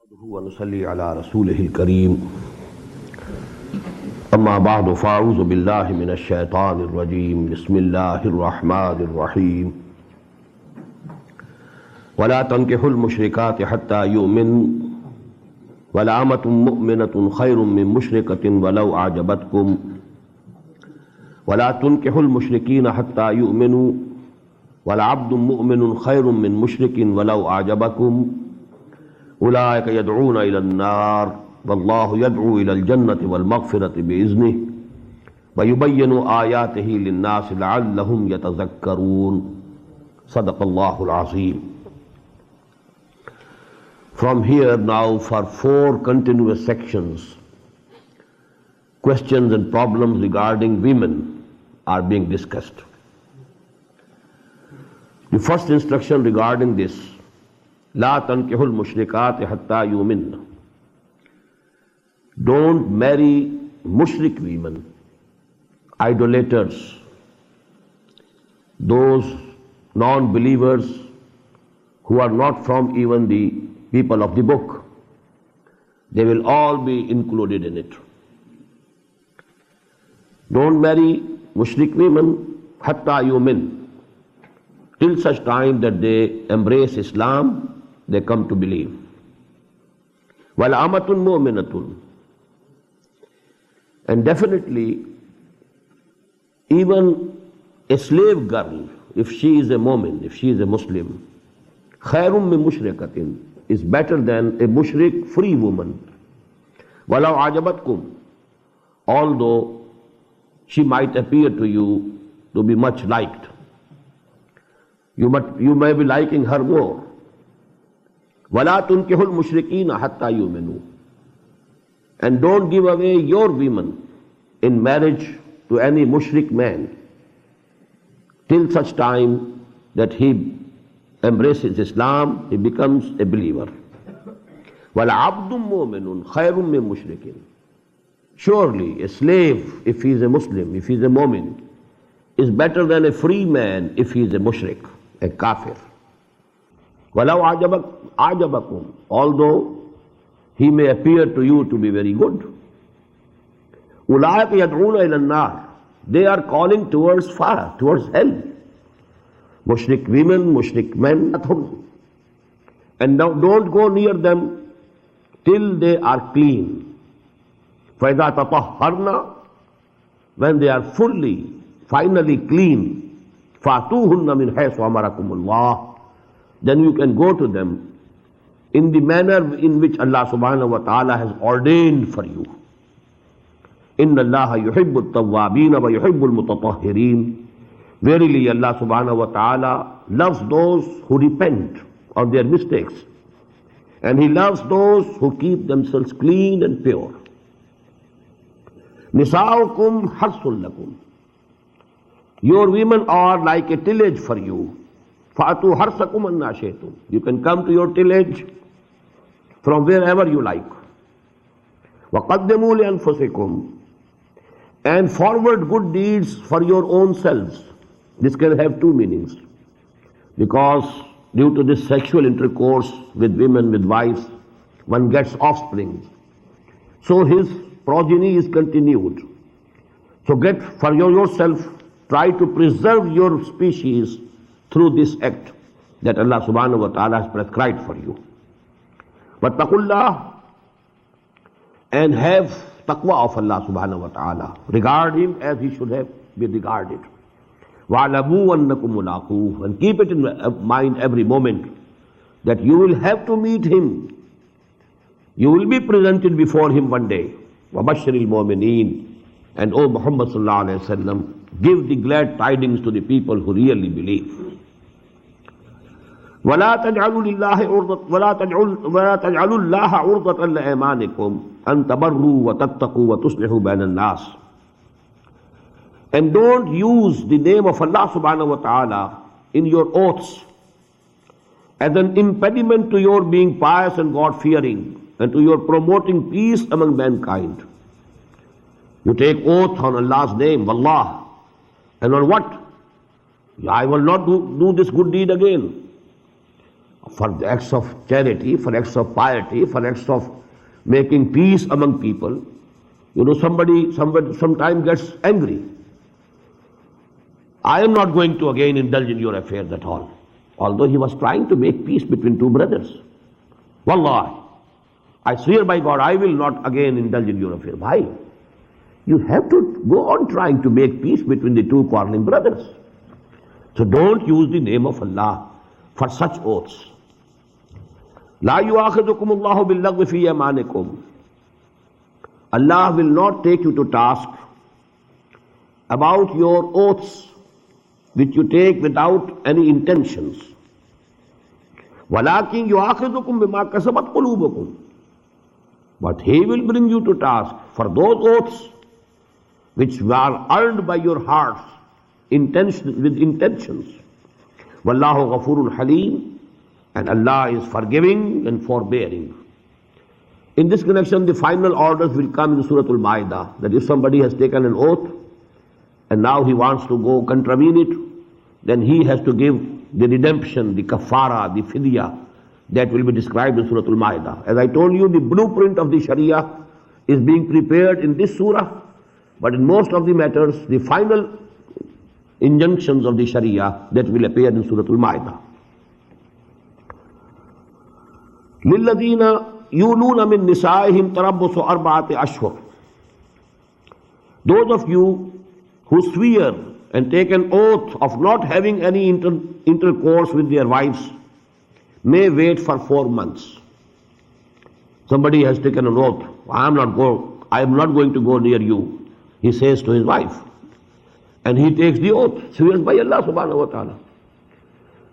نحمده ونصلي على رسوله الكريم أما بعد فأعوذ بالله من الشيطان الرجيم بسم الله الرحمن الرحيم ولا تنكحوا المشركات حتى يؤمنوا ولأمة مؤمنة خير من مشركة ولو أعجبتكم ولا تنكحوا المشركين حتى يؤمنوا ولعبد مؤمن خير من مشرك ولو أعجبكم أولئك يدعون إلى النار والله يدعو إلى الجنة والمغفرة بإذنه ويبين آياته للناس لعلهم يتذكرون صدق الله العظيم. From here now for 4 continuous sections, questions and problems regarding women are being discussed. The first instruction regarding this, لا تنكحوا المشركات حتى يؤمن. Don't marry mushrik women, idolaters, those non-believers who are not from even the people of the book. They will all be included in it. Don't marry mushrik women hatta yumin, till such time that they embrace Islam, they come to believe. Wal amatun mu'minatun, and definitely even a slave girl, if she is a mu'min, if she is a Muslim, khairum min mushrikatin, is better than a mushrik free woman. Walau ajabatkum, although she might appear to you to be much liked. You may be liking her more. وَلَا تُنْكِحُوا الْمُشْرِكِينَ حَتَّى يُؤْمِنُوا. And don't give away your women in marriage to any mushrik man till such time that he embraces Islam, he becomes a believer. وَالْعَبْدٌ مُؤْمِنٌ خَيْرٌ مِّن مُشْرِكٍ. Surely a slave, if he is a Muslim, if he is a mu'min, is better than a free man if he is a mushrik, a kafir. وَلَوْ أَعْجَبَكُمْ, although he may appear to you to be very good. أُولَٰئِكَ يَدْعُونَ إِلَى النَّارِ, they are calling towards fire, towards hell. Mushrik women, mushrik men, and now don't go near them till they are clean. فَإِذَا تَطَهَّرْنَا, when they are fully, finally clean, فَأْتُوهُنَّ مِنْ حَيْثُ أَمَرَكُمُ اللَّهُ, then you can go to them in the manner in which Allah subhanahu wa ta'ala has ordained for you. إِنَّ اللَّهَ يُحِبُّ التَّوَّابِينَ وَيُحِبُّ الْمُتَطَهِّرِينَ. Verily Allah subhanahu wa ta'ala loves those who repent of their mistakes, and He loves those who keep themselves clean and pure. نِسَاؤُكُمْ حَرْثٌ لَكُمْ, your women are like a tillage for you. فَأَتُوا حَرْثَكُمْ أَنَّىٰ شِئْتُمْ, you can come to your tillage from wherever you like. وَقَدِّمُوا لِأَنفُسِكُمْ, and forward good deeds for your own selves. This can have 2 meanings, because due to this sexual intercourse with women, with wives, one gets offspring. So his progeny is continued. So get for yourself, try to preserve your species through this act that Allah subhanahu wa ta'ala has prescribed for you. وَاتَّقُوا, and have taqwa of Allah subhanahu wa ta'ala. Regard Him as He should have been regarded. وَعْلَمُوا أَنَّكُمْ مُلَاقُوهُ, and keep it in mind every moment that you will have to meet Him. You will be presented before Him one day. وَبَشِّرِ الْمُؤْمِنِينَ, and O Muhammad sallallahu alayhi wa sallam, give the glad tidings to the people who really believe. وَلَا تَجْعَلُوا اللَّهَ عُرْضَةً لِأَيْمَانِكُمْ أَن تَبَرُّوا وَتَتَّقُوا وَتُصْلِحُوا بَيْنَ النَّاسِ. And don't use the name of Allah subhanahu wa ta'ala in your oaths as an impediment to your being pious and God-fearing and to your promoting peace among mankind. You take oath on Allah's name, Wallah, and on what? I will not do this good deed again. for the acts of charity, for acts of piety, for acts of making peace among people. You know, somebody sometimes gets angry. I am not going to again indulge in your affairs at all. Although he was trying to make peace between two brothers. Wallahi, I swear by God, I will not again indulge in your affairs. Why? You have to go on trying to make peace between the two quarreling brothers. So don't use the name of Allah for such oaths. La yu'akhidhukum Allahu bil-laghwi fi yamanikum. Allah will not take you to task about your oaths which you take without any intentions. وَلَكِنْ يُؤَاخِذُكُمْ بِمَا كَسَبَتْ قُلُوبُكُمْ. But He will bring you to task for those oaths which were earned by your hearts with intentions. وَاللَّهُ غَفُورٌ حَلِيمٌ. And Allah is forgiving and forbearing. In this connection, the final orders will come in Surah Al-Ma'idah, that if somebody has taken an oath and now he wants to go contravene it, then he has to give the redemption, the kafara, the fidya, that will be described in Surah Al-Ma'idah. As I told you, the blueprint of the Sharia is being prepared in this surah, but in most of the matters, the final injunctions of the Sharia that will appear in Surah Al-Ma'idah. لِلَّذِينَ يُولُونَ مِن نِسَائِهِمْ تَرَبُّصُ أَرْبَعَةِ أَشْهُرٍ. Those of you who swear and take an oath of not having any intercourse with their wives may wait for 4 months. Somebody has taken an oath, I am not going to go near you, he says to his wife. And he takes the oath, swears by Allah subhanahu wa ta'ala.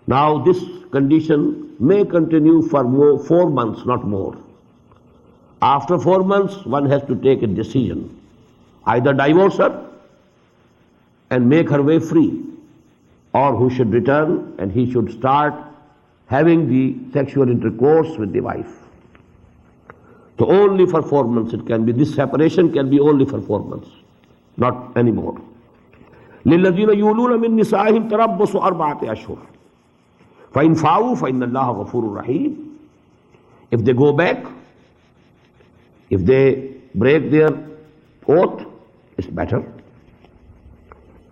Now this condition may continue for 4 months, not more. After 4 months, one has to take a decision. Either divorce her and make her way free, or who should return and he should start having the sexual intercourse with the wife. So only for 4 months it can be. This separation can be only for 4 months, not anymore. لِلَّذِينَ يُولُونَ مِن نِسَائِهِمْ تَرَبُّصُ أَرْبَعَةِ أَشْهُرٍ فَإِنْ فَاءُوا فَإِنَّ اللَّهَ غَفُورٌ رَحِيمٌ. If they go back, if they break their oath, it's better.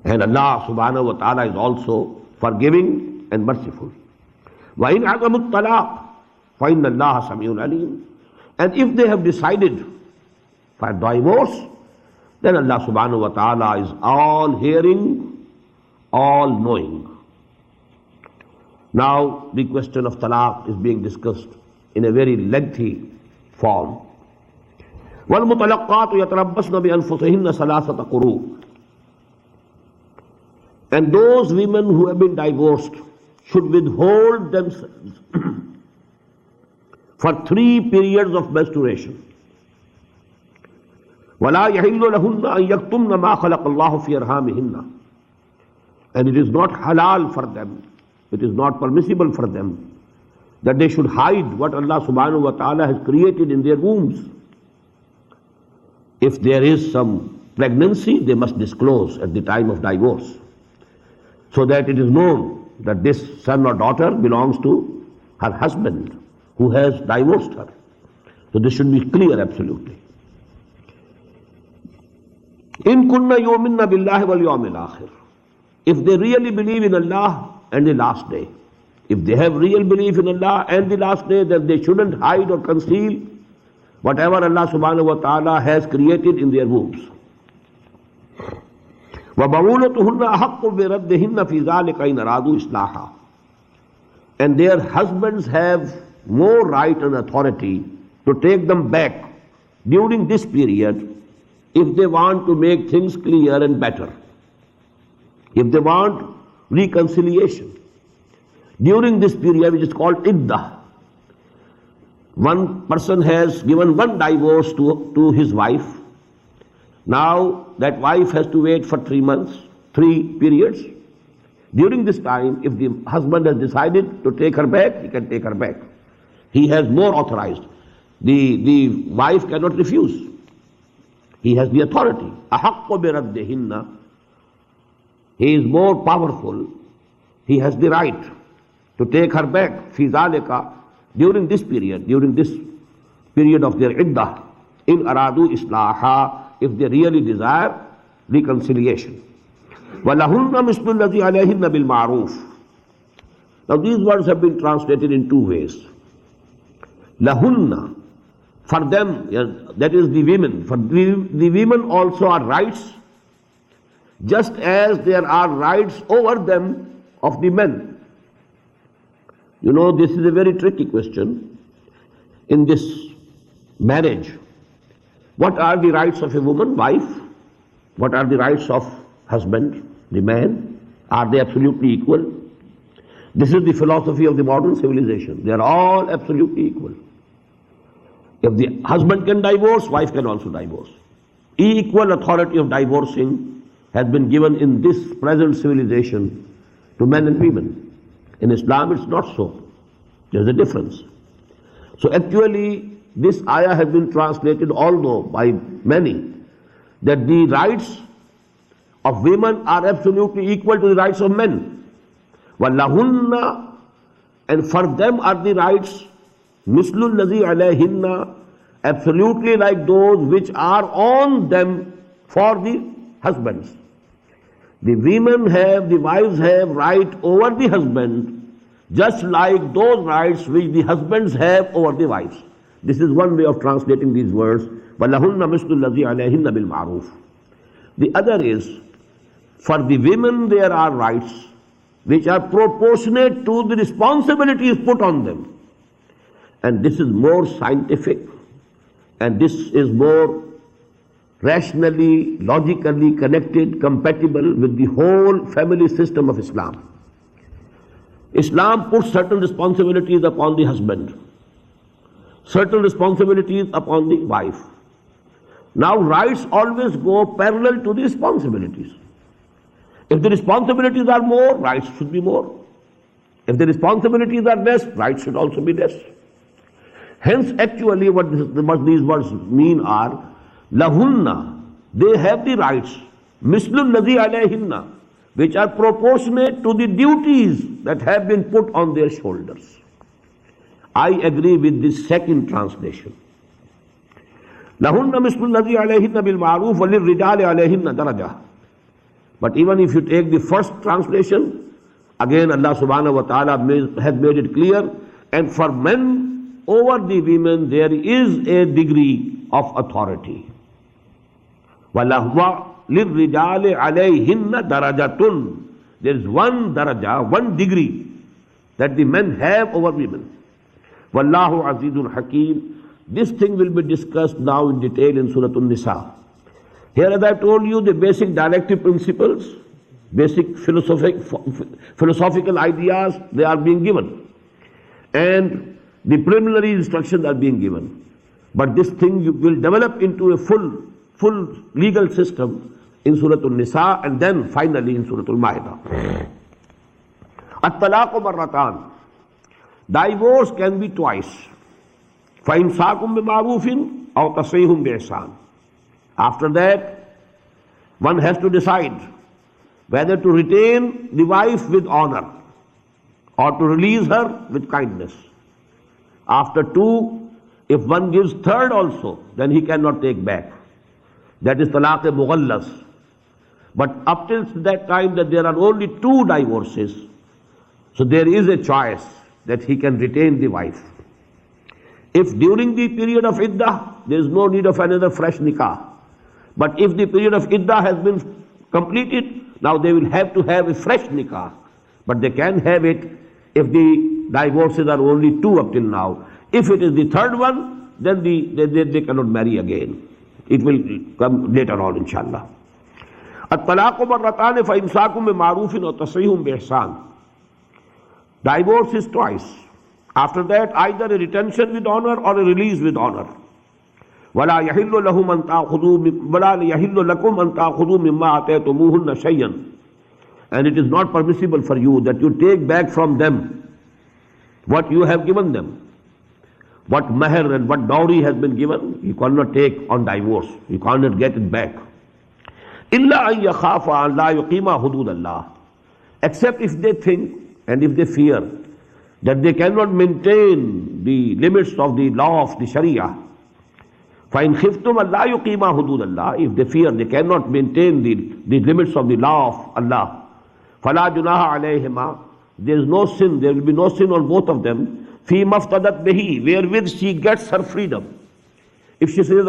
And Allah subhanahu wa ta'ala is also forgiving and merciful. وَإِنْ عَزَمُوا الطَّلَاقَ فَإِنَّ اللَّهَ سَمِيعٌ عَلِيمٌ. And if they have decided for divorce, then Allah subhanahu wa ta'ala is all hearing, all knowing. Now the question of talaq is being discussed in a very lengthy form. وَالْمُطَلَقَّاتُ يَتَرَبَّصْنَ بِأَنفُسِهِنَّ ثَلَاثَةَ قُرُوءٍ. And those women who have been divorced should withhold themselves for 3 periods of menstruation. وَلَا يَحِلُّ لَهُنَّ أَن يَكْتُمْنَ مَا خَلَقَ اللَّهُ فِي أَرْحَامِهِنَّ. And it is not halal for them, it is not permissible for them that they should hide what Allah subhanahu wa ta'ala has created in their wombs. If there is some pregnancy, they must disclose at the time of divorce, so that it is known that this son or daughter belongs to her husband who has divorced her. So this should be clear absolutely. In kunna yu'minna billahi wal yawmil akhir. If they really believe in Allah and the last day, if they have real belief in Allah and the last day, then they shouldn't hide or conceal whatever Allah subhanahu wa ta'ala has created in their wombs. وَبَعُولَتُهُنَّ أَحَقُّ بِرَدِّهِنَّ فِي ذَلِكَ إِنْ أَرَادُوا إِصْلَاحًا. And their husbands have more right and authority to take them back during this period if they want to make things clear and better, if they want reconciliation. During this period, which is called iddah, one person has given one divorce to his wife. Now that wife has to wait for 3 months, 3 periods. During this time, if the husband has decided to take her back, he can take her back. He has more authorized. The wife cannot refuse. He has the authority. أَحَقُّ بِرَدِّهِنَّ. He is more powerful. He has the right to take her back, fi zalika, during this period of their iddah, in aradu islaha, if they really desire reconciliation. وَلَهُنَّ مِثْلُ الَّذِي عَلَيْهِنَّ بِالْمَعْرُوفِ. Now these words have been translated in two ways. Lahunna, for them, that is the women. For the women also are rights, just as there are rights over them of the men. You know, this is a very tricky question in this marriage. What are the rights of a woman, wife? What are the rights of husband, the man? Are they absolutely equal? This is the philosophy of the modern civilization. They are all absolutely equal. If the husband can divorce, wife can also divorce. Equal authority of divorcing has been given in this present civilization to men and women. In Islam it's not so. There's a difference. So actually this ayah has been translated, although by many, that the rights of women are absolutely equal to the rights of men. وَلَهُنَّ, and for them are the rights, مِثْلُ الَّذِي عَلَيْهِنَّ, absolutely like those which are on them for the husbands. The women have, the wives have right over the husband, just like those rights which the husbands have over the wives. This is one way of translating these words. وَلَهُنَّ مِثْلُ الَّذِي عَلَيْهِنَّ بِالْمَعْرُوفِ. The other is, for the women there are rights which are proportionate to the responsibilities put on them. And this is more scientific, and this is more rationally, logically connected, compatible with the whole family system of Islam. Islam puts certain responsibilities upon the husband, certain responsibilities upon the wife. Now rights always go parallel to the responsibilities. If the responsibilities are more, rights should be more. If the responsibilities are less, rights should also be less. Hence actually what these words mean are, lahunna, they have the rights, mislul ladhi alayhinna, which are proportionate to the duties that have been put on their shoulders. I agree with this second translation. Lahunna mislul ladhi alayhinna bil ma'ruf wa lirrijali alayhinna darajah. But even if you take the first translation, again Allah subhanahu wa ta'ala has made it clear, and for men over the women there is a degree of authority. وَلَهْوَ لِلْرِجَالِ عَلَيْهِنَّ دَرَجَةٌ. There is one daraja, one degree that the men have over women. وَاللَّهُ عَزِيزٌ حَكِيمٌ. This thing will be discussed now in detail in Surah An-Nisa. Here, as I told you, the basic directive principles, basic philosophical ideas, they are being given. And the preliminary instructions are being given. But this thing will develop into a full legal system in Surah An-Nisa and then finally in Surah Al-Ma'idah. At-talaqu marratan. Divorce can be twice. فَإِمْسَاكُمْ بِمَعْرُوفٍ أَوْ تَصْرِيحٌ بِإِحْسَانٍ. After that, one has to decide whether to retain the wife with honor or to release her with kindness. After two, if one gives third also, then he cannot take back. That is talaq-e-mughallas. But up till that time that there are only two divorces, so there is a choice that he can retain the wife. If during the period of iddah, there is no need of another fresh nikah. But if the period of iddah has been completed, now they will have to have a fresh nikah. But they can have it if the divorces are only two up till now. If it is the third one, then they cannot marry again. It will come later on, inshallah. At-talaqu marratani fa imsakum bi-ma'rufin wa tasrihum bi-ihsan. Divorce is twice. After that, either a retention with honor or a release with honor. وَلَا يَحِلُّ لَكُمْ أَن تَأْخُذُوا مِمَّا آتَيْتُمُوهُنَّ شَيْئًا. And it is not permissible for you that you take back from them what you have given them. What mahr and what dowry has been given, you cannot take on divorce. You cannot get it back. إِلَّا أَن يَخَافَ أَن لَا يُقِيمَ حُدُودَ اللَّهِ. Except if they think and if they fear that they cannot maintain the limits of the law of the Sharia. فَإِنْ خِفْتُمْ أَلَّا يُقِيمَا حُدُودَ اللَّهِ, if they fear they cannot maintain the limits of the law of Allah, فَلَا جُنَاهَ عَلَيْهِمَا, there is no sin, there will be no sin on both of them, فِي مَفْتَدَتْ بِهِ, wherewith she gets her freedom. If she says,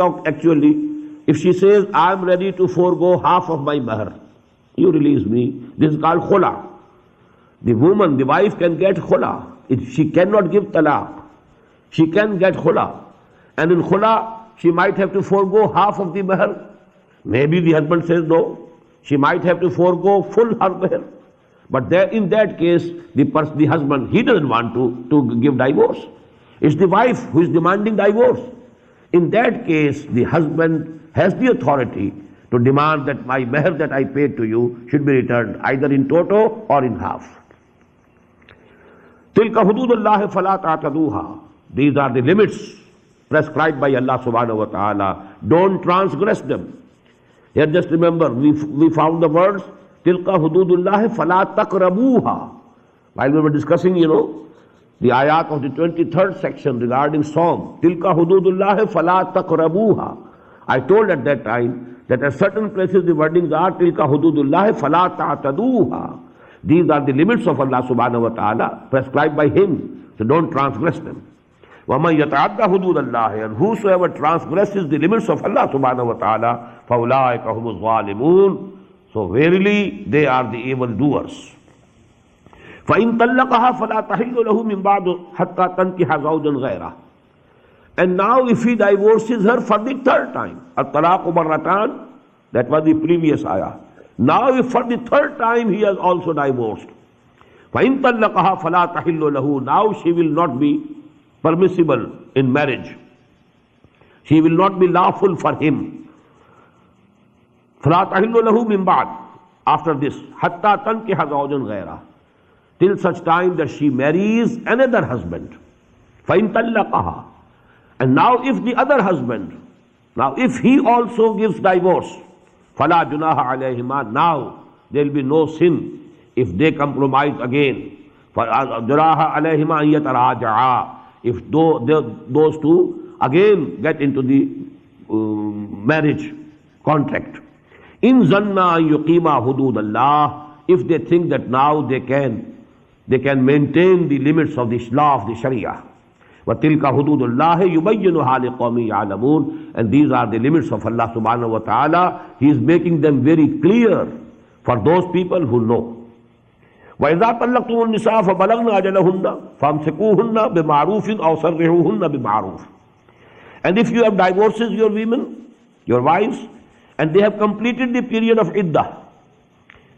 if she says, I am ready to forego half of my mahr, you release me, this is called khula. The woman, the wife can get khula. If she cannot give talaq, she can get khula. And in khula, she might have to forego half of the mahr. Maybe the husband says no. She might have to forego full her mahr. But there, in that case, the husband, he doesn't want to give divorce. It's the wife who is demanding divorce. In that case, the husband has the authority to demand that my mahr that I paid to you should be returned either in toto or in half. تِلْكَ حُدُودُ اللَّهِ فَلَا تَعْتَدُوهَا. These are the limits prescribed by Allah subhanahu wa ta'ala. Don't transgress them. Here just remember, we found the words, تِلْكَ حُدُودُ اللَّهِ فَلَا تَقْرَبُوهَا. While we were discussing, the ayat of the 23rd section regarding Sawm, تِلْكَ حُدُودُ اللَّهِ فَلَا تَقْرَبُوهَا. I told at that time that at certain places the wordings are تِلْكَ حُدُودُ اللَّهِ فَلَا تَعْتَدُوهَا. These are the limits of Allah subhanahu wa ta'ala prescribed by Him, so don't transgress them. وَمَنْ يَتَعَدَّ حُدُودَ اللَّهِ, and whosoever transgresses the limits of Allah subhanahu wa ta'ala, فَأُولَٰئِكَ هُمُ الظَّالِمُونَ, so verily they are the evildoers. فَإِن طَلَّقَهَا فَلَا تَحِلُّ لَهُ مِن بَعْدُ حَتَّى تَنْكِحَ زَوْجًا غَيْرَهُ. And now if he divorces her for the third time, الطلاق مرتان, that was the previous ayah. Now if for the third time he has also divorced, فَإِن طَلَّقَهَا فَلَا تَحِلُّ لَهُ, now she will not be permissible in marriage. She will not be lawful for him. فَلَا تَحِلُّ لَهُ مِن بَعْدُ, after this, حَتَّى تَنْكِحَ زَوْجًا غَيْرَهُ, till such time that she marries another husband. فَإِن طَلَّقَهَا, and now if the other husband, now if he also gives divorce, فَلَا جُنَاهَ عَلَيْهِمَا, now there will be no sin if they compromise again. فَجُنَاهَ عَلَيْهِمَا أَن يَتَرَاجَعَا, if those two again get into the marriage contract. إِن ظَنَّا أَن يُقِيمَا حُدُودَ اللَّهِ, if they think that now they can maintain the limits of the law of the Sharia. وَتِلْكَ حُدُودُ اللَّهِ يُبَيِّنُهَا لِقَوْمٍ يَعْلَمُونَ, and these are the limits of Allah subhanahu wa ta'ala. He is making them very clear for those people who know. وَإِذَا طَلَّقْتُمُ النِّسَاءَ فَبَلَغْنَ أَجَلَهُنَّ فَأَمْسِكُوهُنَّ بِمَعْرُوفٍ أَوْ سَرِّحُوهُنَّ بِمَعْرُوفٍ. And if you have divorces your women, your wives, and they have completed the period of iddah,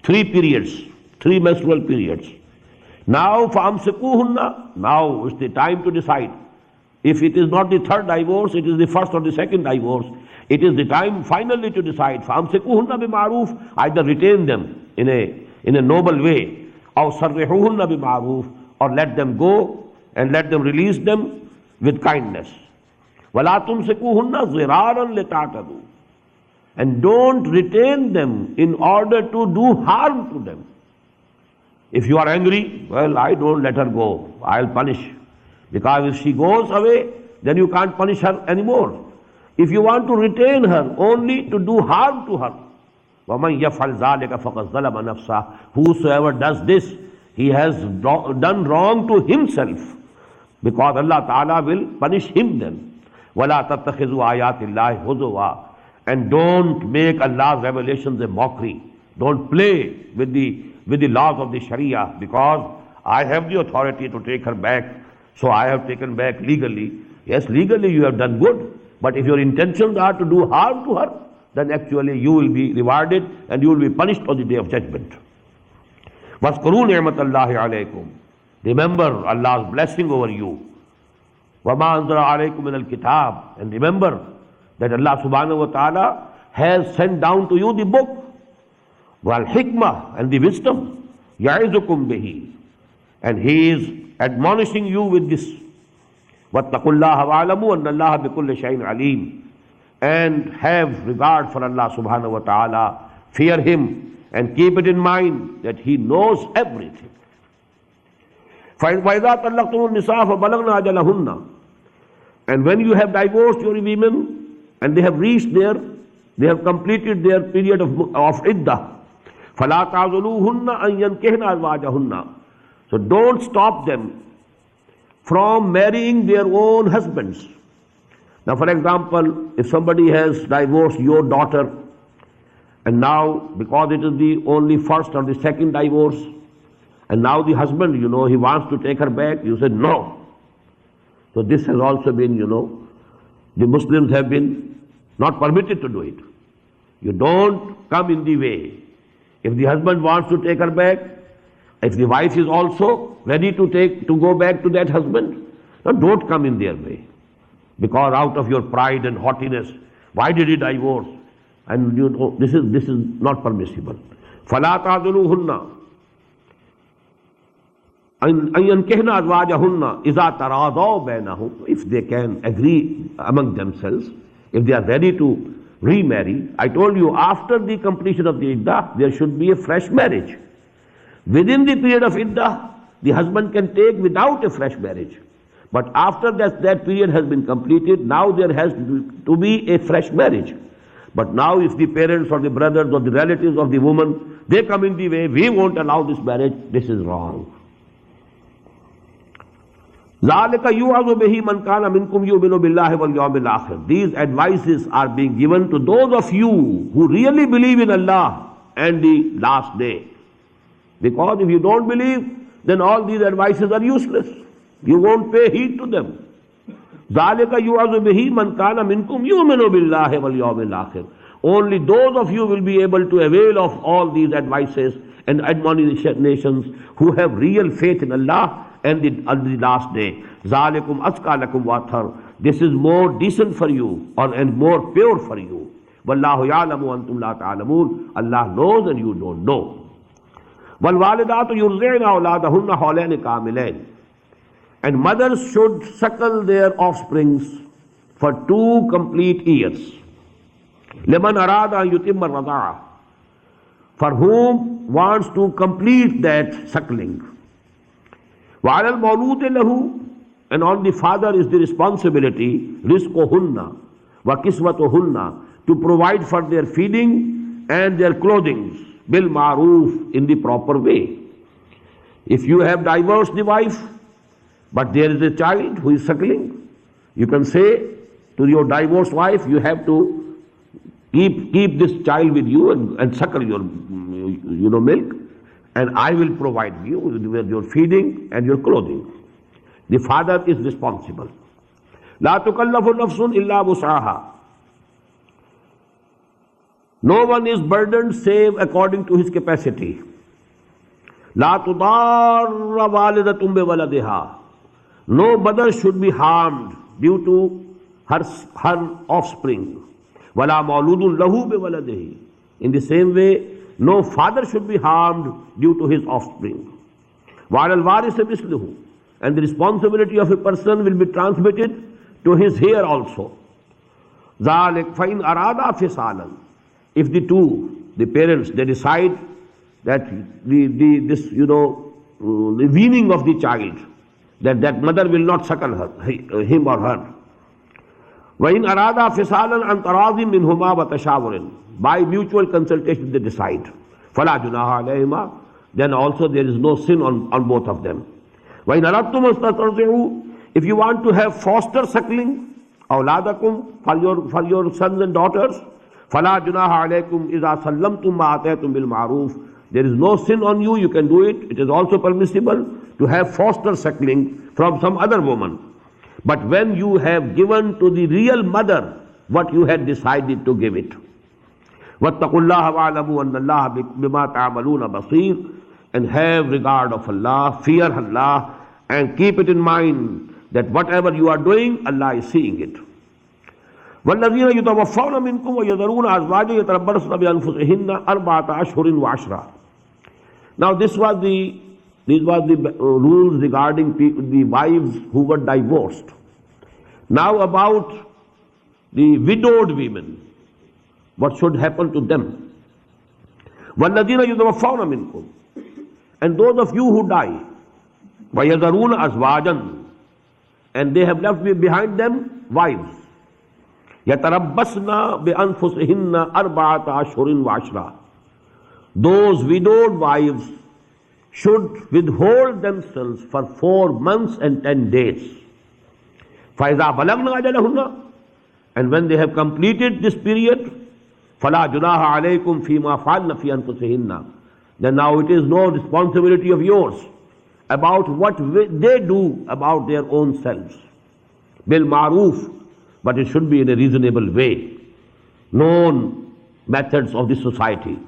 3 periods, 3 menstrual periods, now فَأَمْسِكُوهُنَّ, now is the time to decide. If it is not the third divorce, it is the first or the second divorce, it is the time finally to decide. فَأَمْسِكُوهُنَّ بِمَعْرُوفٍ, either retain them in a noble way, أَوْ سَرِّحُوهُنَّ بِمَعْرُوفٍ, or let them go and let them release them with kindness. وَلَا تُمْسِكُوهُنَّ ضِرَارًا لِتَعْتَدُوا, and don't retain them in order to do harm to them. If you are angry, well, I don't let her go, I'll punish. Because if she goes away, then you can't punish her anymore. If you want to retain her only to do harm to her, وَمَنْ يَفْعَلْ ذَلِكَ فَقَدْ ظَلَمَ نَفْسَهُ, whosoever does this, he has done wrong to himself, because Allah Ta'ala will punish him then. وَلَا تَتَّخِذُوا آيَاتِ اللَّهِ هُزُوًا, and don't make Allah's revelations a mockery. Don't play with the laws of the Sharia, because I have the authority to take her back, so I have taken back legally. Yes, legally you have done good, but if your intentions are to do harm to her, then actually you will be rewarded and you will be punished on the day of judgment. وَاذْكُرُوا نِعْمَةَ اللَّهِ عَلَيْكُمْ, remember Allah's blessing over you. وَمَا أَنزَلَ عَلَيْكُمْ مِنَ الْكِتَابِ, and remember that Allah subhanahu wa ta'ala has sent down to you the book, وَالْحِكْمَةِ, and the wisdom, يَعِظُكُمْ بِهِ, and He is admonishing you with this. وَاتَّقُوا اللَّهَ وَاعْلَمُوا أَنَّ اللَّهَ بِكُلِّ شَيْءٍ عَلِيمٌ, and have regard for Allah subhanahu wa ta'ala, fear Him, and keep it in mind that He knows everything. وَإِذَا طَلَّقْتُمُ النِّسَاءَ فَبَلَغْنَ أَجَلَهُنَّ. And when you have divorced your women and they have reached they have completed their period of iddah, فَلَا تَعْزُلُوهُنَّ أَن يَنْكِحْنَ أَزْوَاجَهُنَّ. So don't stop them from marrying their own husbands. Now, for example, if somebody has divorced your daughter, and now because it is the only first or the second divorce, and now the husband, he wants to take her back, you said no. So this has also been, the Muslims have been not permitted to do it. You don't come in the way. If the husband wants to take her back, if the wife is also ready to go back to that husband, now don't come in their way. Because out of your pride and haughtiness, why did he divorce? And this is not permissible. فَلَا تَعْذُلُوهُنَّ أَن يَنْكِحْنَ أَزْوَاجَهُنَّ إِذَا تَرَاضَوْا بَيْنَهُمْ. If they can agree among themselves, if they are ready to remarry. I told you, after the completion of the iddah, there should be a fresh marriage. Within the period of iddah, the husband can take without a fresh marriage. But after that period has been completed, now there has to be a fresh marriage. But now if the parents or the brothers or the relatives of the woman, they come in the way, we won't allow this marriage, this is wrong. ذَلِكَ يُوعَظُ بِهِ مَنْ كَانَ مِنْكُمْ يُؤْمِنُ بِاللَّهِ وَالْيَوْمِ الْآخِرِ. These advices are being given to those of you who really believe in Allah and the last day. Because if you don't believe, then all these advices are useless. You won't pay heed to them. ذَلِكَ يُوعَظُ بِهِ مَنْ كَانَ مِنْكُمْ يُؤْمِنُ بِاللَّهِ وَالْيَوْمِ الْآخِرِ. Only those of you will be able to avail of all these advices and admonitions who have real faith in Allah and the last day. ذَلِكُمْ أَزْكَى لَكُمْ وَأَطْهَرُ. This is more decent for you and more pure for you. وَاللَّهُ يَعْلَمُ وَأَنْتُمْ لَا تَعْلَمُونَ. Allah knows and you don't know. وَالْوَالِدَاتُ يُرْضِعْنَ أَوْلَادَهُنَّ حَوْلَيْنِ كَامِلَيْنِ. And mothers should suckle their offsprings for 2 complete years. لِمَنْ أَرَادَ أَنْ يُتِمَّ الرَّضَاعَةَ. For whom wants to complete that suckling. وَعَلَى الْمَوْلُودِ لَهُ. And on the father is the responsibility, رِزْقُهُنَّ وَكِسْوَتُهُنَّ, to provide for their feeding and their clothing, بِالْمَعْرُوفِ, in the proper way. If you have divorced the wife, but there is a child who is suckling, you can say to your divorced wife, you have to keep this child with you and suckle your milk, and I will provide you with your feeding and your clothing. The father is responsible. لا تكلف نفس إلا وسعها. No one is burdened save according to his capacity. لا تضار والدة بولدها. No mother should be harmed due to her offspring. ولا مولود له بولده. In the same way, no father should be harmed due to his offspring. وعلى الوارث مثله. And the responsibility of a person will be transmitted to his heir also. ذلك فإن أرادا فصالا. If the parents, they decide that the weaning of the child, that mother will not suckle him or her. وَإِنْ أَرَادَا فِصَالًا عَنْ تَرَاضٍ مِّنْهُمَا وَتَشَاوُرٍ. By mutual consultation they decide. فَلَا جُنَاحَ عَلَيْهِمَا. Then also there is no sin on both of them. وَإِنْ أَرَدْتُمْ أَن تَسْتَرْضِعُوا. If you want to have foster suckling, أَوْلَادَكُمْ, for your sons and daughters, فَلَا جُنَاحَ عَلَيْكُمْ إِذَا سَلَّمْتُمْ مَا آتَيْتُمْ بِالْمَعْرُوفِ. There is no sin on you, you can do it. It is also permissible to have foster suckling from some other woman. But when you have given to the real mother what you had decided to give it. وَاتَّقُوا اللَّهَ وَاعْلَمُوا أَنَّ اللَّهَ بِمَا تَعْمَلُونَ بَصِيرٌ. And have regard of Allah, fear Allah, and keep it in mind that whatever you are doing, Allah is seeing it. وَالَّذِينَ يُتَوَفَّوْنَ مِنْكُمْ وَيَذَرُونَ أَزْوَاجًا يَتَرَبَّصْنَ بِأَنفُسِهِنَّ أَرْبَعَةَ أَشْهُرٍ وَعَشْرًا. Now these were the rules regarding the wives who were divorced. Now about the widowed women, what should happen to them? وَالَّذِينَ يُتَوَفَّوْنَ مِنْكُمْ. And those of you who die, وَيَذَرُونَ أَزْوَاجًا, and they have left behind them wives. يَتَرَبَّصْنَ بِأَنفُسِهِنَّ أَرْبَعَةَ أَشْهُرٍ وَعَشْرًا. Those widowed wives should withhold themselves for 4 months and 10 days. فَإِذَا بَلَغْنَ أَجَلَهُنَّ, and when they have completed this period, فَلَا جُنَاحَ عَلَيْكُمْ فِي مَا فَعَلْنَ فِي أَنفُسِهِنَّ, then now it is no responsibility of yours about what they do about their own selves. Bil ma'roof, but it should be in a reasonable way. Known methods of this society.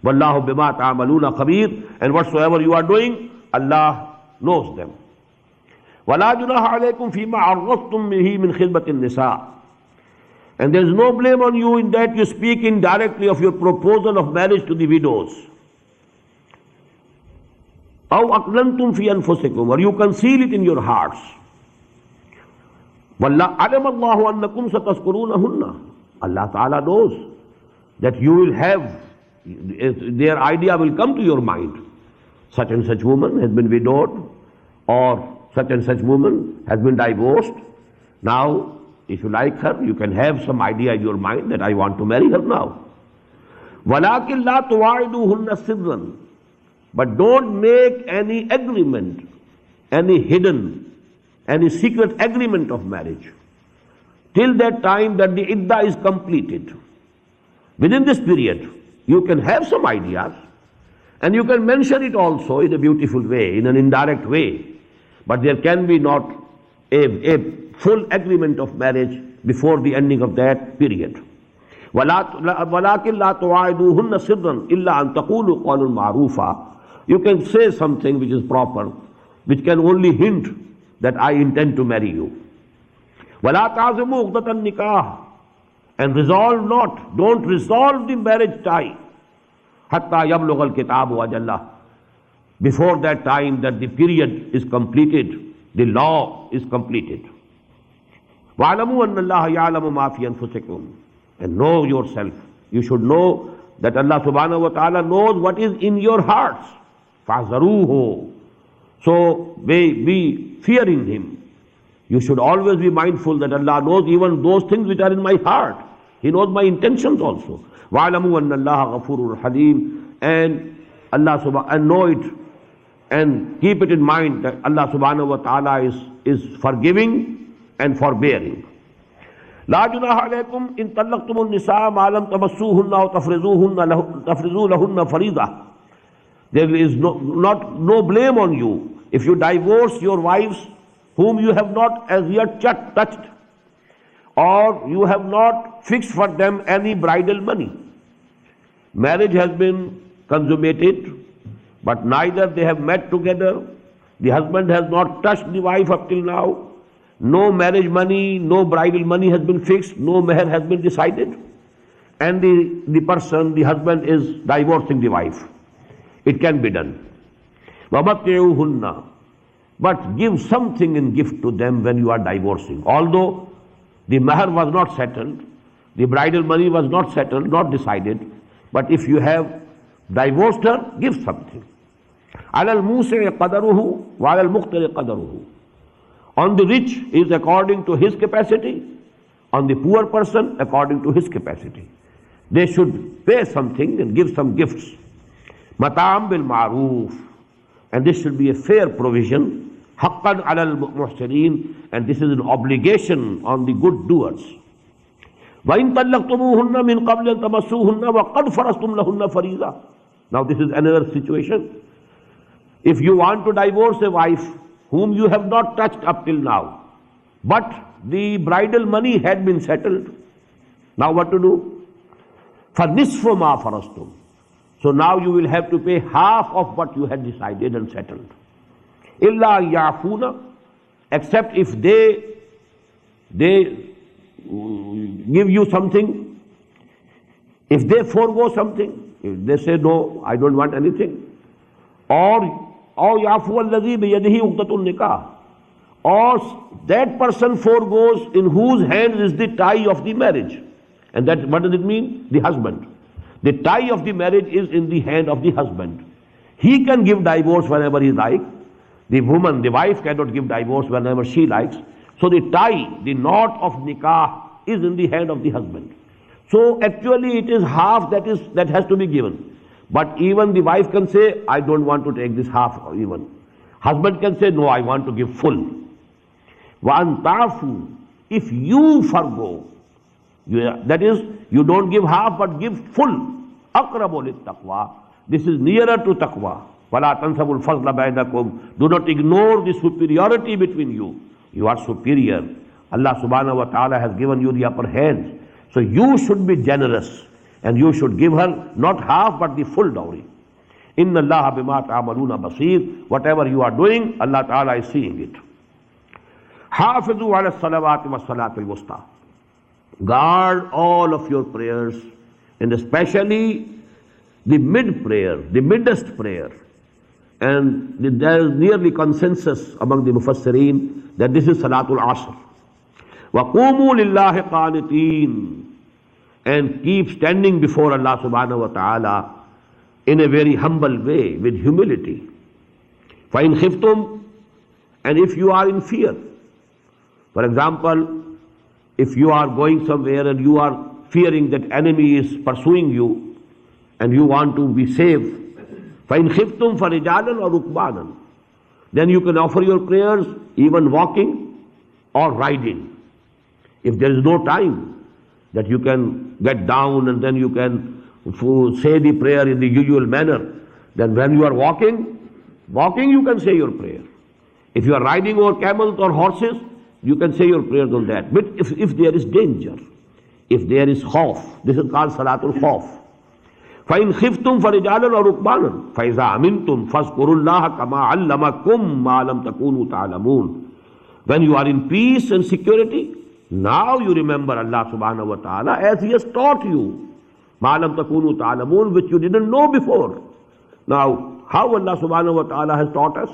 Wallahu bima ta'amaluna khabir, and whatsoever you are doing, Allah knows them. وَلَا جُنَاحَ عَلَيْكُمْ فِي مَا عَرَّضْتُمْ بِهِ مِنْ خِلْبَةِ النِّسَاءِ, and there is no blame on you in that you speak indirectly of your proposal of marriage to the widows. أَوْ أَقْلَنْتُمْ فِي أَنفُسِكُمْ, or you conceal it in your hearts. وَاللَّهُ عَلَمَ اللَّهُ أَنَّكُمْ سَتَذْكُرُونَهُنَّ, Allah Ta'ala knows that you will have, their idea will come to your mind. Such and such woman has been widowed, or such and such woman has been divorced. Now, if you like her, you can have some idea in your mind that I want to marry her now. وَلَكِنْ لَا تُوَاعِدُوهُنَّ سِرًّا, but don't make any agreement, any hidden, any secret agreement of marriage till that time that the iddah is completed. Within this period, you can have some ideas and you can mention it also in a beautiful way, in an indirect way, but there can be not a full agreement of marriage before the ending of that period. وَلَكِنْ لَا تُوَاعِدُوهُنَّ سِرًّا إِلَّا أَن تَقُولُوا قَوْلًا مَعْرُوفًا. You can say something which is proper, which can only hint that I intend to marry you. وَلَا تَعْزِمُوا عُقْدَةَ النِّكَاحِ, and resolve not, don't resolve the marriage tie, حَتَّى يَبْلُغَ الْكِتَابُ وَجَلَّهُ, before that time that the period is completed, the law is completed. وَعَلَمُوا أَنَّ اللَّهَ يَعْلَمُ مَا فِي أَنفُسِكُمْ, and know yourself. You should know that Allah subhanahu wa ta'ala knows what is in your hearts. فَعْزَرُوهُ, so be fearing Him. You should always be mindful that Allah knows even those things which are in my heart. He knows my intentions also. وَعَلَمُوا أَنَّ اللَّهَ غَفُورٌ حَلِيمٌ, and Allah and know it and keep it in mind that Allah subhanahu wa ta'ala is forgiving and forbearing. لا جناح عليكم إن طلقتم النساء ما لم تمسوهن أو تفرضوا لهن فريضة. There is no blame on you if you divorce your wives whom you have not as yet touched, or you have not fixed for them any bridal money. Marriage has been consummated, but neither they have met together. The husband has not touched the wife up till now. No marriage money, no bridal money has been fixed, no meher has been decided, and the husband is divorcing the wife. It can be done. وَمَتِّعُوهُنَّ, but give something in gift to them when you are divorcing. Although the meher was not settled, the bridal money was not settled, not decided, but if you have divorced her, give something. عَلَى الْمُوسِعِ قَدَرُهُ وَعَلَى الْمُقْتِرِ قَدَرُهُ. On the rich is according to his capacity, on the poor person according to his capacity. They should pay something and give some gifts. Mata'am bil ma'roof, and this should be a fair provision. Haqqan ala al-muhsinin, and this is an obligation on the good doers. وَإِن طَلَّقْتُمُوهُنَّ مِنْ قَبْلِ أَن تَمَسُّوهُنَّ وَقَدْ فَرَضْتُمْ لَهُنَّ فَرِيضَةً. Now this is another situation. If you want to divorce a wife whom you have not touched up till now, but the bridal money had been settled, now what to do? فَنِصْفُ مَا فَرَضْتُمْ. So now you will have to pay half of what you had decided and settled. إِلَّا يَعْفُونَ, except if they give you something, if they forego something, if they say no, I don't want anything, or يَعْفُوَ الَّذِي بِيَدِهِ عُقْدَةُ النِّكَاحِ, or that person foregoes in whose hands is the tie of the marriage. And that, what does it mean? The husband. The tie of the marriage is in the hand of the husband. He can give divorce whenever he likes, The woman, the wife cannot give divorce whenever she likes. So the tie, the knot of nikah is in the hand of the husband. So actually it is half that has to be given. But even the wife can say, I don't want to take this half even. Husband can say, no, I want to give full. وَأَن تَعْفُوا, if you forgo, that is, you don't give half but give full. أَقْرَبُ لِلتَّقْوَى, this is nearer to taqwa. وَلَا تَنْسَبُوا الْفَضْلَ بَيْنَكُمْ, do not ignore the superiority between you. You are superior. Allah subhanahu wa ta'ala has given you the upper hand. So you should be generous and you should give her not half but the full dowry. Inna Allah bima ta'amaluna basir. Whatever you are doing, Allah ta'ala is seeing it. Hafizu ala salawati wa salatul wusta. Guard all of your prayers, and especially the mid prayer, the middest prayer. And there is nearly consensus among the mufassirin that this is Salatul Asr. وَقُومُوا لِلَّهِ قَانِتِينَ, and keep standing before Allah subhanahu wa ta'ala in a very humble way, with humility. فَإِنْ خِفْتُمْ, and if you are in fear. For example, if you are going somewhere and you are fearing that enemy is pursuing you and you want to be safe, فَإِنْ خِفْتُمْ فَرِجَالًا وَرُكْبَانًا, then you can offer your prayers even walking or riding. If there is no time that you can get down and then you can say the prayer in the usual manner, then when you are walking you can say your prayer. If you are riding over camels or horses, you can say your prayers on that. But if there is danger, if there is khawf, this is called Salatul Khawf. فَإِنْ خِفْتُمْ فَرِجَالًا وَرُكْبَانًا فَإِذَا أَمِنْتُمْ فَاذْكُرُوا اللَّهَ كَمَا عَلَّمَكُمْ مَا لَمْ تَكُونُوا تَعْلَمُونَ. When you are in peace and security, now you remember Allah subhanahu wa ta'ala as He has taught you. مَا لَمْ تَكُونُوا تَعْلَمُونَ, which you didn't know before. Now, how Allah subhanahu wa ta'ala has taught us?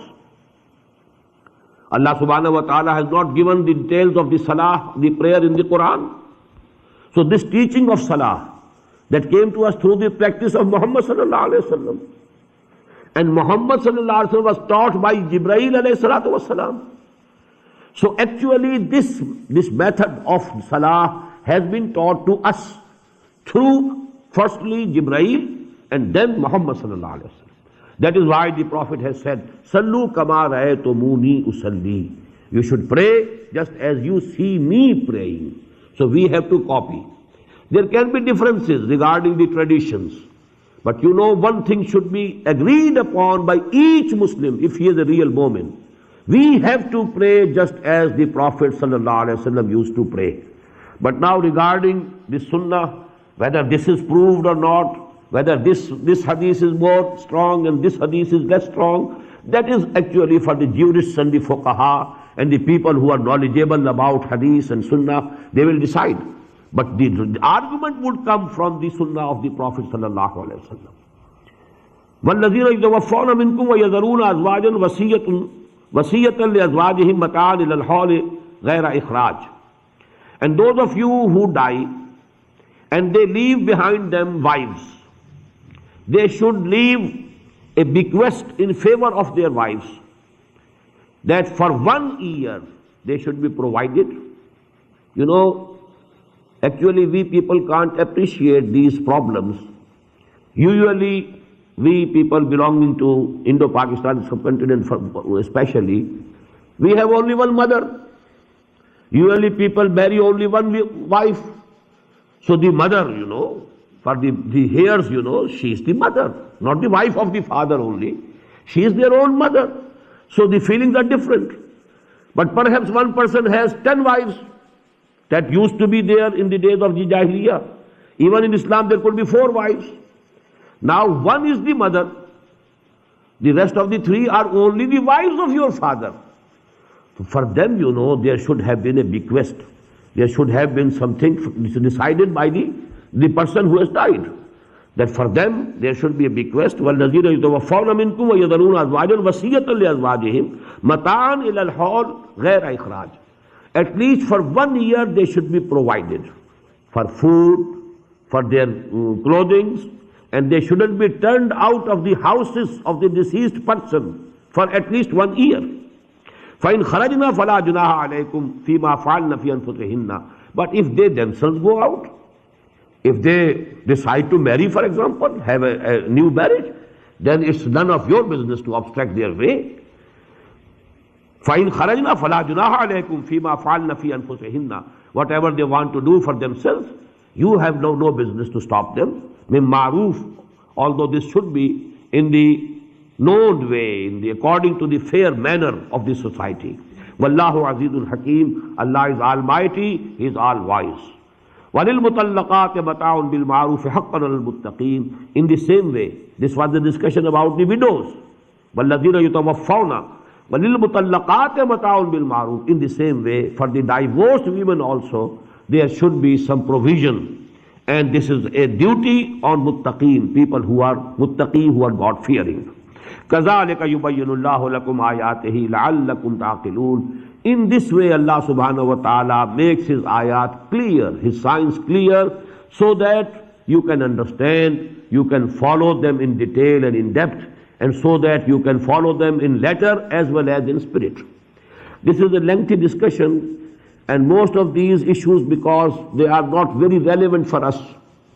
Allah subhanahu wa ta'ala has not given the details of the salah, the prayer in the Qur'an. So this teaching of salah that came to us through the practice of Muhammad sallallahu alayhi wa sallam. And Muhammad sallallahu alayhi wa sallam was taught by Jibreel alayhi salatu wa salam. So actually this method of salah has been taught to us through firstly Jibreel and then Muhammad sallallahu alayhi wa sallam. That is why the Prophet has said, Sallu kama ra'aytumuni usalli. You should pray just as you see me praying. So we have to copy. There can be differences regarding the traditions. But you know, one thing should be agreed upon by each Muslim if he is a real mu'min. We have to pray just as the Prophet ﷺ used to pray. But now regarding the Sunnah, whether this is proved or not, whether this hadith is more strong and this hadith is less strong, that is actually for the jurists and the fuqaha and the people who are knowledgeable about hadith and Sunnah, they will decide. But the argument would come from the Sunnah of the Prophet sallallahu alaihi wasallam. وَالَّذِينَ يَتَوَفَّوْنَ مِنْكُمْ وَيَذَرُونَ أَزْوَاجًا وَصِيَّةً لِأَزْوَاجِهِمْ مَتَاعًا إِلَى الْحَوْلِ غَيْرَ إِخْرَاجٍ. And those of you who die and they leave behind them wives, they should leave a bequest in favor of their wives, that for 1 year they should be provided. You know, actually we people can't appreciate these problems. Usually we people belonging to Indo-Pakistan subcontinent especially, we have only one mother. Usually people marry only one wife. So the mother, you know, for the heirs, you know, she is the mother, not the wife of the father only. She is their own mother. So the feelings are different. But perhaps one person has 10 wives. That used to be there in the days of the Jahiliyyah. Even in Islam there could be 4 wives. Now one is the mother. The rest of the 3 are only the wives of your father. For them, you know, there should have been a bequest. There should have been something decided by the person who has died. That for them, there should be a bequest. وَالَّذِينَ يَتَوَفَّوْنَ مِنْكُمْ وَيَذَرُونَ أَزْوَاجًا وَصِيَّةً لِأَزْوَاجِهِمْ مَتَاعًا إِلَى الْحَوْلِ غَيْرَ إِخْرَاجٍ. At least for 1 year they should be provided for food, for their clothing, and they shouldn't be turned out of the houses of the deceased person for at least 1 year. فَإِنْ خَرَجْنَا فَلَا جُنَاحَ عَلَيْكُمْ فِي مَا فَعَلْنَ فِي أَنفُسِهِنَّ. But if they themselves go out, if they decide to marry, for example, have a new marriage, then it's none of your business to obstruct their way. فَإِنْ خَرَجْنَا فَلَا جُنَاحَ عَلَيْكُمْ فِي مَا فَعَلْنَ فِي أَنفُسِهِنَّ. Whatever they want to do for themselves, you have no business to stop them. مِن مَعْرُوف, although this should be in the known way, according to the fair manner of the society. Wallahu Azizul Hakim. Allah is Almighty, He is all-wise. وَلِلْمُطَلَّقَاتِ مَتَاعٌ بِالْمَعْرُوفِ حَقًّا عَلَى الْمُتَّقِينَ. In the same way, this was the discussion about the widows. وَالَّذِينَ يُتَوَفَّوْنَ وَلِلْمُطَلَّقَاتِ مَتَاعٌ بِالْمَعْرُوفِ. In the same way, for the divorced women also, there should be some provision. And this is a duty on muttaqeen, people who are muttaqeen, who are God-fearing. كَذَلِكَ يُبَيِّنُ اللَّهُ لَكُمْ آيَاتِهِ لَعَلَّكُمْ تَعْقِلُونَ. In this way, Allah subhanahu wa ta'ala makes His ayat clear, His signs clear, so that you can understand, you can follow them in detail and in depth, and so that you can follow them in letter as well as in spirit. This is a lengthy discussion, and most of these issues, because they are not very relevant for us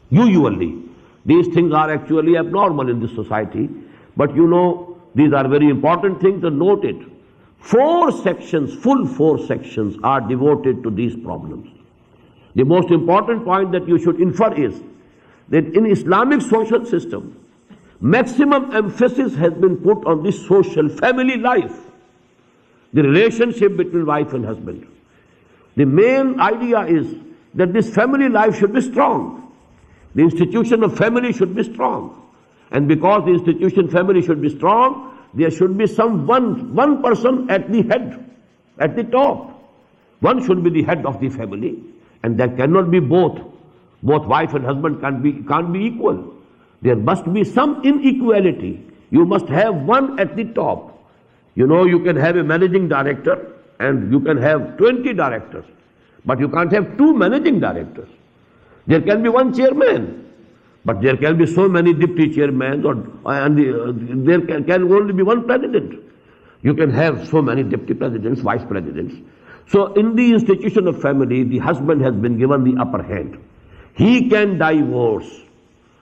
usually. These things are actually abnormal in this society. But you know, these are very important things, to note it. 4 sections, full 4 sections are devoted to these problems. The most important point that you should infer is that in Islamic social system, maximum emphasis has been put on this social family life, the relationship between wife and husband. The main idea is that this family life should be strong. The institution of family should be strong. And because the institution family should be strong, there should be one person at the head, at the top. One should be the head of the family, and there cannot be both. Both wife and husband can't be equal. There must be some inequality. You must have one at the top. You know, you can have a managing director and you can have 20 directors, but you can't have 2 managing directors. There can be 1 chairman, but there can be so many deputy chairmen, and there can only be 1 president. You can have so many deputy presidents, vice presidents. So in the institution of family, the husband has been given the upper hand. He can divorce.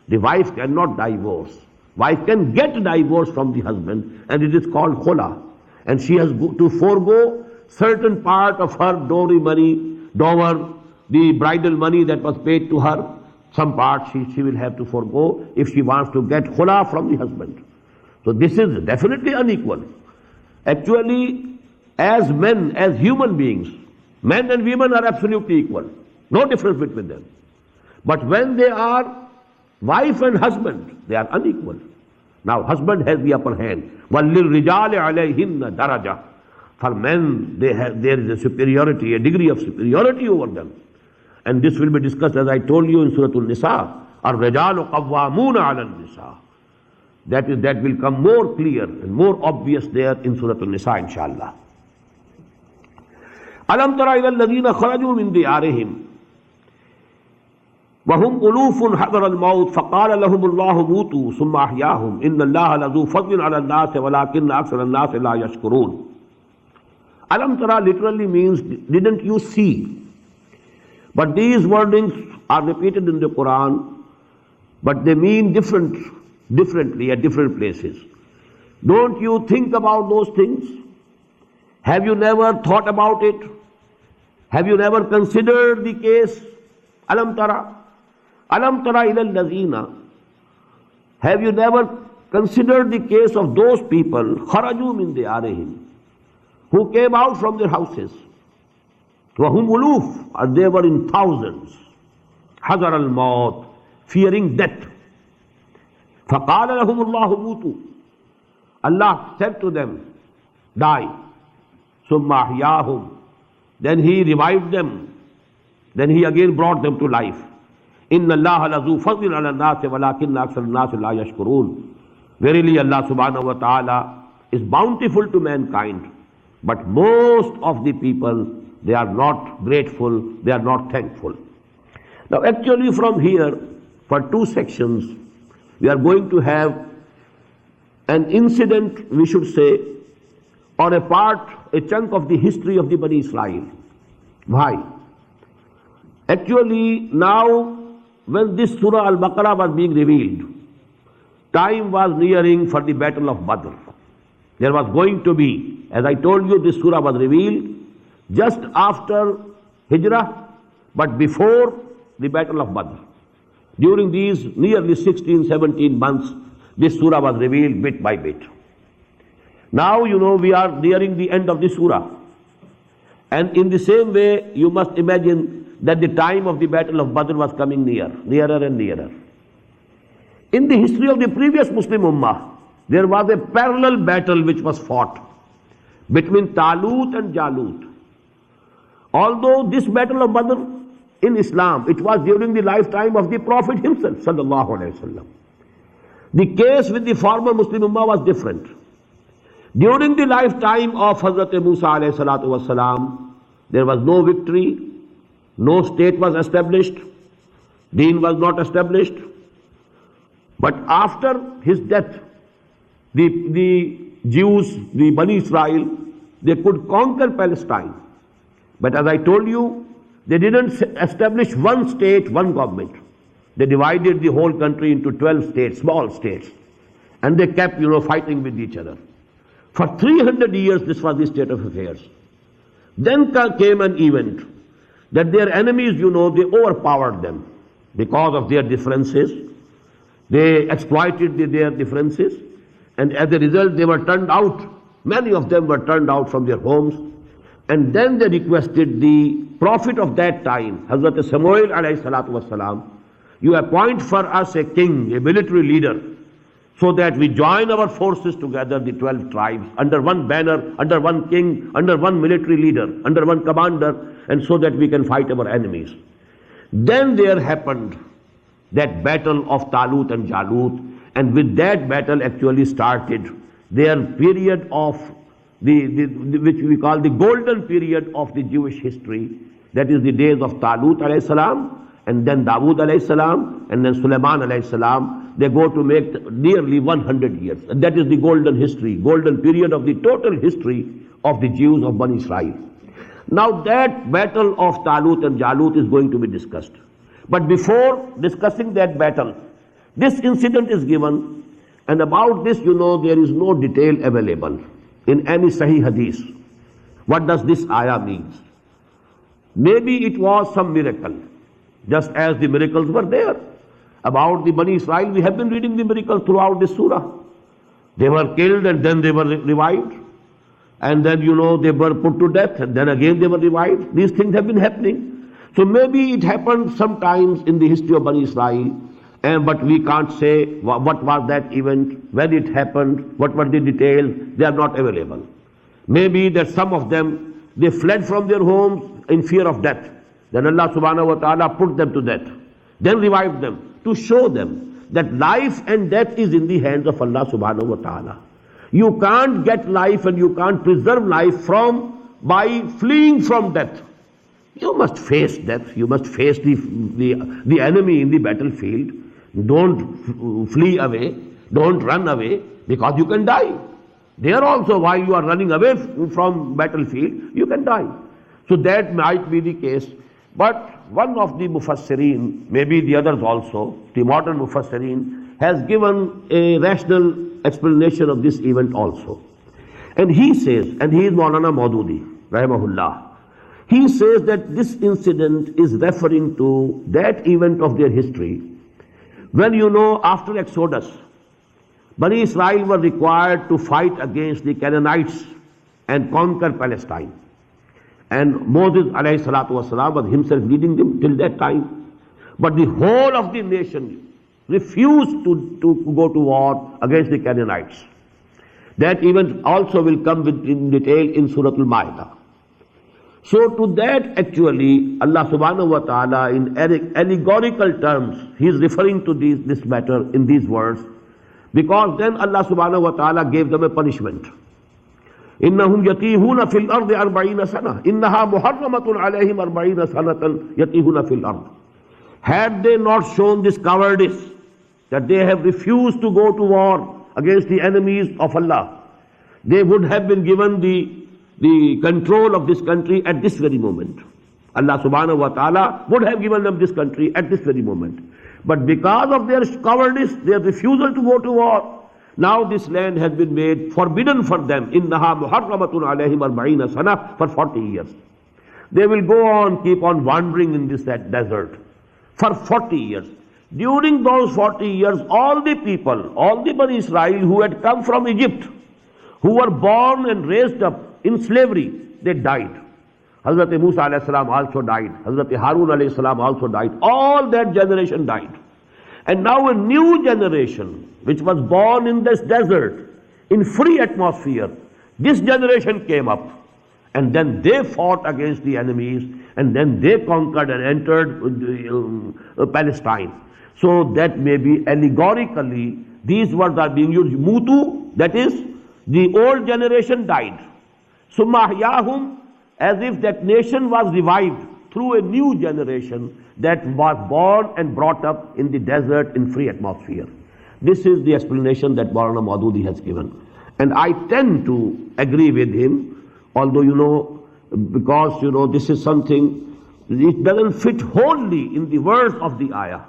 The wife cannot divorce. Wife can get divorce from the husband, and it is called khula. And she has to forego certain part of her dowry money, dower, the bridal money that was paid to her. Some part she will have to forego if she wants to get khula from the husband. So this is definitely unequal. Actually, as men, as human beings, men and women are absolutely equal. No difference between them. But when they are wife and husband, they are unequal. Now husband has the upper hand. وَلِلْرِجَالِ عَلَيْهِنَّ دَرَجَةً. For men, there is a superiority, a degree of superiority over them. And this will be discussed, as I told you, in Surah Al-Nisa. الرِّجَالُ قَوَّامُونَ عَلَى النِّسَاءِ. That will come more clear and more obvious there in Surah Al-Nisa, inshallah. أَلَمْ تَرَ إِلَى الَّذِينَ خَرَجُوا مِنْ دِيَارِهِمْ وَهُمْ أُلُوفٌ حَذَرَ الْمَوْتِ فَقَالَ لَهُمُ اللَّهُ مُوتُوا ثُمَّ أَحْيَاهُمْ إِنَّ اللَّهَ لَذُو فَضْلٍ عَلَى النَّاسِ وَلَكِنَّ أَكْثَرَ النَّاسِ لَا يَشْكُرُونَ. Alam Tara literally means, didn't you see? But these wordings are repeated in the Quran, but they mean differently at different places. Don't you think about those things? Have you never thought about it? Have you never considered the case? Alam Tara. Alam Tara ila al-lazina. Have you never considered the case of those people, kharaju min diyarihim, who came out from their houses? وَهُمْ uluf, and they were in thousands. حَذَرَ الْمَوْتِ, fearing death. فَقَالَ لَهُمُ اللَّهُ مُوتُوا. Allah said to them, die. ثُمَّ أَحْيَاهُمْ, then He revived them. Then He again brought them to life. إِنَّ اللَّهَ لَذُو فَضْلٍ عَلَى النَّاسِ وَلَكِنَّ أَكْثَرَ النَّاسِ لَا يَشْكُرُونَ. Verily Allah subhanahu wa ta'ala is bountiful to mankind, but most of the people, they are not grateful, they are not thankful. Now actually from here, for 2 sections, we are going to have an incident, we should say, or a chunk of the history of the Bani Israel. Why? Actually, now when this Surah Al-Baqarah was being revealed, time was nearing for the Battle of Badr. There was going to be, as I told you, this surah was revealed just after Hijrah, but before the Battle of Badr. During these nearly 16, 17 months, this surah was revealed bit by bit. Now, we are nearing the end of the surah. And in the same way, you must imagine that the time of the Battle of Badr was coming nearer and nearer. In the history of the previous Muslim Ummah, there was a parallel battle which was fought between Talut and Jalut. Although this Battle of Badr in Islam, it was during the lifetime of the Prophet himself, sallallahu alaihi wasallam. The case with the former Muslim Ummah was different. During the lifetime of Hazrat Musa alayhi salatu wasalam, there was no victory, no state was established, deen was not established. But after his death, the Jews, the Bani Israel, they could conquer Palestine. But as I told you, they didn't establish one state, one government. They divided the whole country into 12 states, small states. And they kept, fighting with each other. For 300 years, this was the state of affairs. Then came an event that their enemies, they overpowered them because of their differences. They exploited their differences, and as a result, they were turned out. Many of them were turned out from their homes. And then they requested the Prophet of that time, Hazrat Samuel alayhi salatu wasalam, you appoint for us a king, a military leader, so that we join our forces together, the 12 tribes, under one banner, under one king, under one military leader, under one commander, and so that we can fight our enemies. Then there happened that battle of Talut and Jalut, and with that battle actually started their period of which we call the golden period of the Jewish history. That is the days of Talut alayhi salam, and then Dawood alayhi salam, and then Sulaiman alayhi salam. They go to make nearly 100 years. And that is the golden history, golden period of the total history of the Jews of Bani Israel. Now that battle of Talut and Jalut is going to be discussed. But before discussing that battle, this incident is given, and about this, there is no detail available in any Sahih Hadith. What does this ayah mean? Maybe it was some miracle, just as the miracles were there. About the Bani Israel, we have been reading the miracles throughout this surah. They were killed and then they were revived. And then, they were put to death and then again they were revived. These things have been happening. So maybe it happened sometimes in the history of Bani Israel, but we can't say what was that event, when it happened, what were the details. They are not available. Maybe that some of them, they fled from their homes in fear of death. Then Allah subhanahu wa ta'ala put them to death, then revived them to show them that life and death is in the hands of Allah subhanahu wa ta'ala. You can't get life and you can't preserve life by fleeing from death. You must face death. You must face the enemy in the battlefield. Don't flee away. Don't run away, because you can die. There also, while you are running away from battlefield, you can die. So that might be the case. But one of the Mufassirin, maybe the others also, the modern Mufassirin, has given a rational explanation of this event also. And he says, and he is Maulana Maududi, rahimahullah, he says that this incident is referring to that event of their history when, after Exodus, Bani Israel were required to fight against the Canaanites and conquer Palestine. And Moses alayhi salatu wasalam was himself leading them till that time. But the whole of the nation refused to go to war against the Canaanites. That event also will come in detail in Surah Al-Ma'idah. So to that actually Allah subhanahu wa ta'ala in allegorical terms, he is referring to this matter in these words, because then Allah subhanahu wa ta'ala gave them a punishment. إنهم يتيهون في الأرض 40 سنة إنها محرمة عليهم 40 سنة يتيهون في الأرض. Had they not shown this cowardice, that they have refused to go to war against the enemies of Allah, they would have been given the control of this country at this very moment. Allah subhanahu wa ta'ala would have given them this country at this very moment. But because of their cowardice, their refusal to go to war, now this land has been made forbidden for them. إِنَّهَا مُحَرَّمَةٌ عَلَيْهِمْ 40 sana, for 40 years. They will go on, keep on wandering in this desert for 40 years. During those 40 years, all the people, all the Bani Israel who had come from Egypt, who were born and raised up in slavery, they died. Hazrat Musa alayhi salam also died. Hazrat Harun alayhi salam also died. All that generation died. And now a new generation, which was born in this desert, in free atmosphere, this generation came up. And then they fought against the enemies, and then they conquered and entered Palestine. So that may be allegorically, these words are being used. Mutu, that is, the old generation died. Summa ahyahum, as if that nation was revived through a new generation that was born and brought up in the desert in free atmosphere. This is the explanation that Maulana Maududi has given. And I tend to agree with him, although, because, this is something, it doesn't fit wholly in the words of the ayah.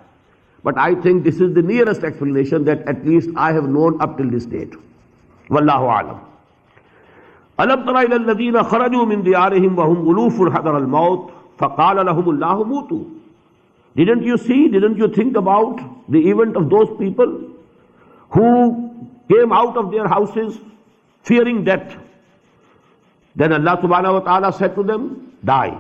But I think this is the nearest explanation that at least I have known up till this date. Wallahu alam. أَلَمْ تَرَ إِلَى الَّذِينَ خَرَجُوا مِنْ دِيَارِهِمْ وَهُمْ أُلُوفٌ حَذَرَ الْمَوْتِ فَقَالَ لَهُمُ اللَّهُ مُوتُوا. Didn't you see, didn't you think about the event of those people who came out of their houses fearing death? Then Allah subhanahu wa ta'ala said to them, die.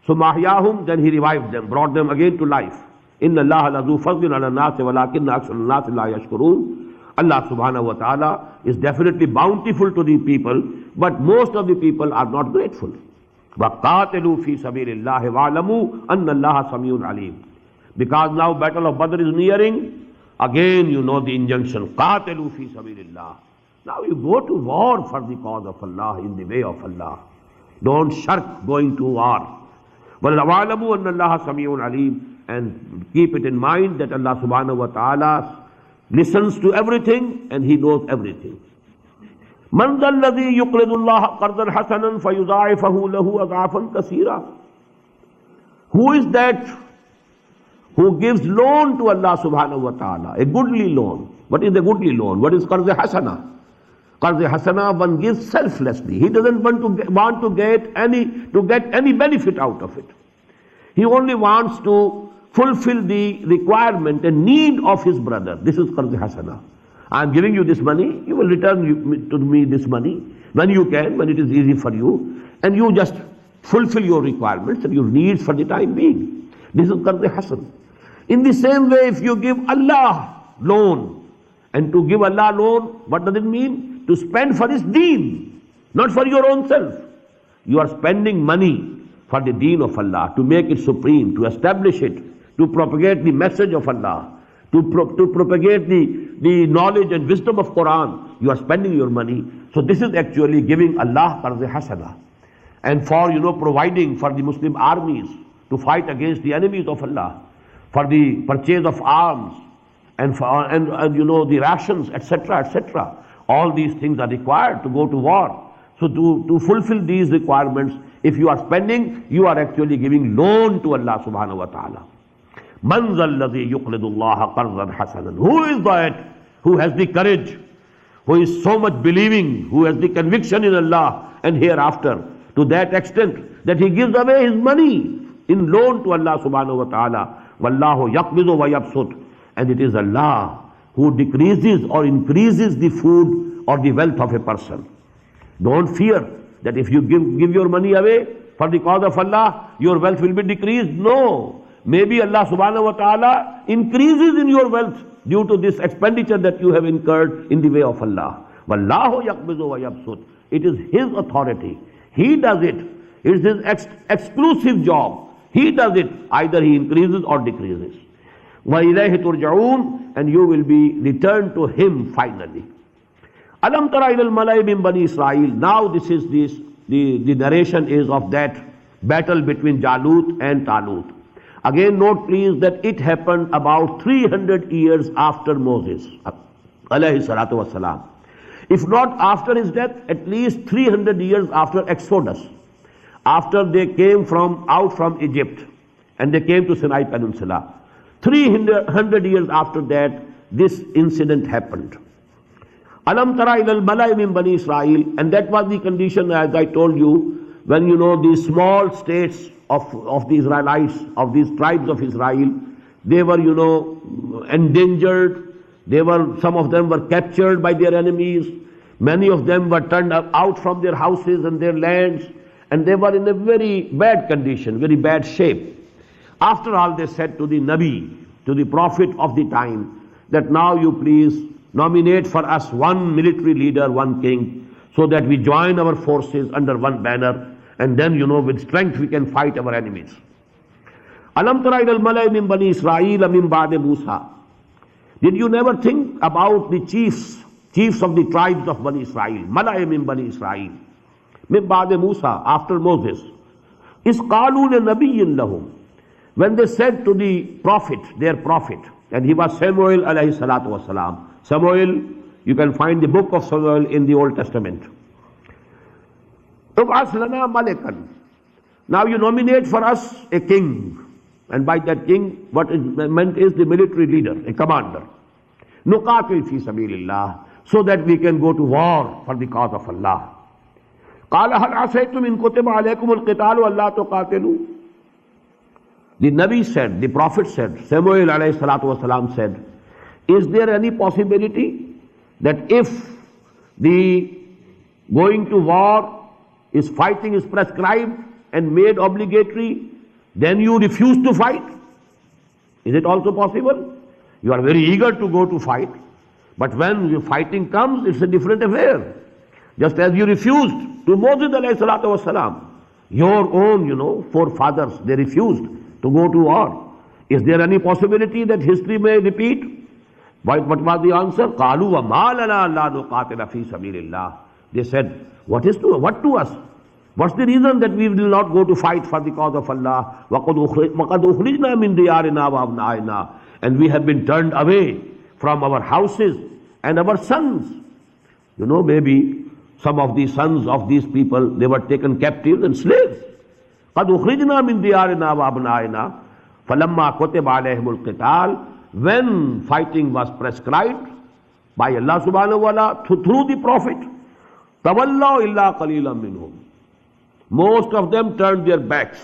So mahyahum, then He revived them, brought them again to life. Inna Allah lazu fadlin ala nasi walakinna aksar nasi la yashkurun. Allah subhanahu wa ta'ala is definitely bountiful to the people, but most of the people are not grateful. وَقَاتِلُوا فِي سَبِيلِ اللَّهِ وَعْلَمُوا أَنَّ اللَّهَ سَمِيعٌ عَلِيمٌ. Because now Battle of Badr is nearing, again you know the injunction, قَاتِلُوا فِي سَبِيلِ اللَّهِ. Now you go to war for the cause of Allah, in the way of Allah. Don't shirk going to war. وَعْلَمُوا أَنَّ اللَّهَ سَمِيعٌ عَلِيمٌ. And keep it in mind that Allah subhanahu wa ta'ala listens to everything and He knows everything. مَنْ ذَا الَّذِي يُقْرِضُ اللَّهَ قَرْضًا حَسَنًا فَيُضَاعِفَهُ لَهُ أَضْعَافًا كَثِيرًا. Who is that who gives loan to Allah subhanahu wa ta'ala? A goodly loan. What is a goodly loan? What is qarz hasana? Qarz hasana one gives selflessly. He doesn't want to get any benefit out of it. He only wants to fulfill the requirement and need of his brother. This is qarz hasana. I am giving you this money, you will return to me this money when you can, when it is easy for you, and you just fulfill your requirements and your needs for the time being. This is qarz hasan. In the same way, if you give Allah loan, and to give Allah loan, what does it mean? To spend for His deen, not for your own self. You are spending money for the deen of Allah, to make it supreme, to establish it, to propagate the message of Allah, to propagate the knowledge and wisdom of Quran. You are spending your money. So this is actually giving Allah qarz hasana. And for, providing for the Muslim armies to fight against the enemies of Allah, for the purchase of arms, and the rations, etc., etc. All these things are required to go to war. So to fulfill these requirements, if you are spending, you are actually giving loan to Allah subhanahu wa ta'ala. مَنْ ذَا الَّذِي يُقْرِضُ اللَّهَ قَرْضًا حَسَنًا. Who is that who has the courage, who is so much believing, who has the conviction in Allah and hereafter, to that extent that he gives away his money in loan to Allah subhanahu wa ta'ala. وَاللَّهُ يَقْبِضُ وَيَبْسُطُ. And it is Allah who decreases or increases the food or the wealth of a person. Don't fear that if you give your money away for the cause of Allah, your wealth will be decreased. No. Maybe Allah subhanahu wa ta'ala increases in your wealth due to this expenditure that you have incurred in the way of Allah. Wallahu yaqbidu wa yabsut. It is His authority. He does it. It is His exclusive job. He does it. Either He increases or decreases. Wa ilayhi turja'un. And you will be returned to Him finally. Alam tara ila al-malai min bani Israel. Now this is the narration is of that battle between Jalut and Talut. Again, note please that it happened about 300 years after Moses, alayhi salatu wasalam. If not after his death, at least 300 years after Exodus, after they came out from Egypt and they came to Sinai Peninsula. 300 years after that, this incident happened. Alam tara ilal malai min bani Israel, and that was the condition, as I told you, when these small states of the Israelites, of these tribes of Israel, they were endangered. Some of them were captured by their enemies. Many of them were turned out from their houses and their lands, and they were in a very bad condition, very bad shape. After all, they said to the Nabi, to the Prophet of the time, that now you please nominate for us one military leader, one king, so that we join our forces under one banner, and then with strength we can fight our enemies. Alam tara ilal malai min bani Israel min ba'de Musa. Did you never think about the chiefs of the tribes of Bani Israel? Malai min Bani Israel. Min ba'de Musa, after Moses. Is qalu li nabiyyin lahum. When they said to the prophet, their prophet, and he was Samuel alayhi salatu wasalam. Samuel, you can find the book of Samuel in the Old Testament. Ub'as lana malikan. Now you nominate for us a king. And by that king, what is meant is the military leader, a commander. Nuqatil fi sabilillah, so that we can go to war for the cause of Allah. Qala hal asaytum in kutiba alaykum al-qitalu alla tuqatilu. The Nabi said, the Prophet said, Samuel alayhi salatu wasalam said, is there any possibility that if the going to war is fighting is prescribed and made obligatory, then you refuse to fight? Is it also possible? You are very eager to go to fight, but when the fighting comes, it's a different affair. Just as you refused to Moses alayhi salatu wasalam, your own, forefathers, they refused to go to war. Is there any possibility that history may repeat? What was the answer? قَالُوا وَمَا لَنَا لَا نُقَاتِلَ فِي سَبِيلِ اللَّهِ. They said, what to us? What's the reason that we will not go to fight for the cause of Allah? وَقَدْ أُخْرِجْنَا مِنْ دِيَارِنَا وَأَبْنَائِنَا. And we have been turned away from our houses and our sons. Maybe some of the sons of these people, they were taken captive and slaves. قَدْ أُخْرِجْنَا مِنْ دِيَارِنَا وَأَبْنَائِنَا فَلَمَّا كُتِبَ عَلَيْهِمُ الْقِتَالُ. When fighting was prescribed by Allah subhanahu wa ta'ala through the Prophet, تَوَلَّوْا إِلَّا قَلِيلًا مِّنْهُمْ. Most of them turned their backs,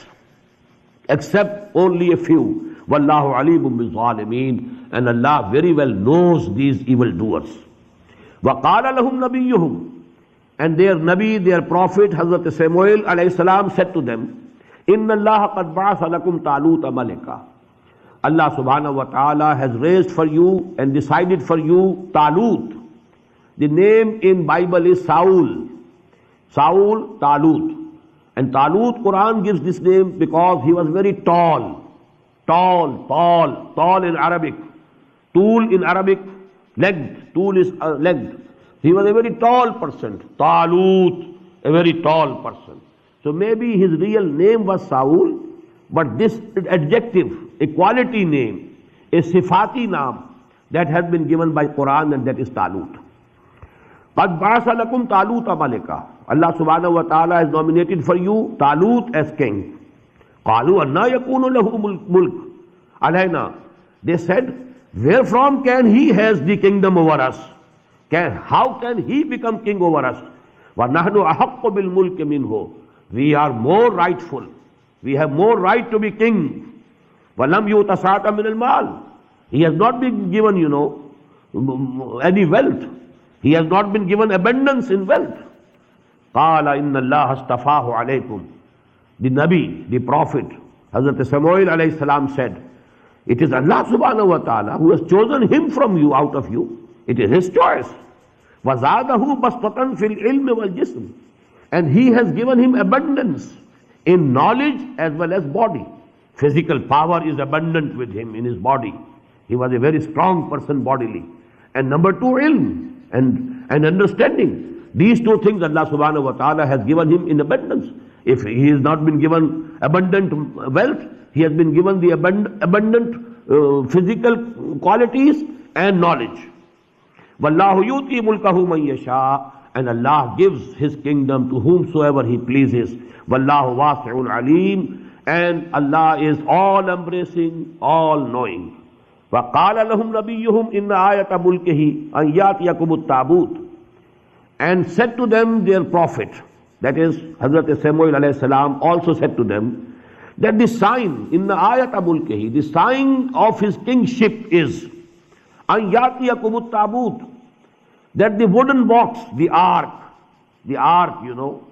except only a few. وَاللَّهُ عَلِيمٌ بِالظَّالِمِينَ. And Allah very well knows these evildoers. وَقَالَ لَهُمْ نَبِيُّهُمْ. And their Nabi, their Prophet, Hazrat Samuel alayhi salam said to them, إِنَّ اللَّهَ قَدْ بَعَثَ لَكُمْ طَالُوتَ مَلِكًا. Allah subhanahu wa ta'ala has raised for you and decided for you Talut. The name in Bible is Saul. Saul, Talut. And Talut, Quran gives this name because he was very tall. Tall in Arabic. Tool in Arabic, legged. Tool is legged. He was a very tall person. Talut, a very tall person. So maybe his real name was Saul, but this adjective, a quality name, a sifati naam, that has been given by Quran, and that is Talut. قَدْ بَعَثَ لَكُمْ طَالُوتَ مَلِكًا. Allah subhanahu wa ta'ala has nominated for you Talut as king. قَالُوا أَنَّا يَكُونُ لَهُ مُلْكٌ عَلَيْنَا. They said, where from can he has the kingdom over us? How can he become king over us? وَنَحْنُ أَحَقُّ بِالْمُلْكِ مِنْهُ. We are more rightful. We have more right to be king. وَلَمْ يُؤْتَ سَعَةً مِنَ الْمَالِ. He has not been given, any wealth. He has not been given abundance in wealth. قَالَ إِنَّ اللَّهَ اسْتَفَاهُ عَلَيْكُمْ. The Nabi, the Prophet, Hazrat Samuel alayhi salam said, it is Allah subhanahu wa ta'ala who has chosen him from you, out of you. It is his choice. وَزَادَهُ بَسْطَةً فِي الْعِلْمِ وَالْجِسْمِ. And he has given him abundance in knowledge as well as body. Physical power is abundant with him in his body. He was a very strong person bodily. And number two, ilm and understanding. These two things Allah subhanahu wa ta'ala has given him in abundance. If he has not been given abundant wealth, he has been given the abundant physical qualities and knowledge. وَاللَّهُ يُؤْتِي مُلْكَهُ مَن يَشَاءُ, and Allah gives His kingdom to whomsoever He pleases. وَاللَّهُ وَاسِعٌ عَلِيمٌ, and Allah is all embracing, all knowing. وَقَالَ لَهُمْ نَبِيُّهُمْ إِنَّ آيَةَ مُلْكِهِ أَن يَأْتِيَكُمُ التَّابُوتُ, and said to them their prophet, that is Hazrat Samuel alayhi salam, also said to them that the sign in the ayat mulkihi, the sign of his kingship is an yatiyakum tabut, that the wooden box, the ark, you know,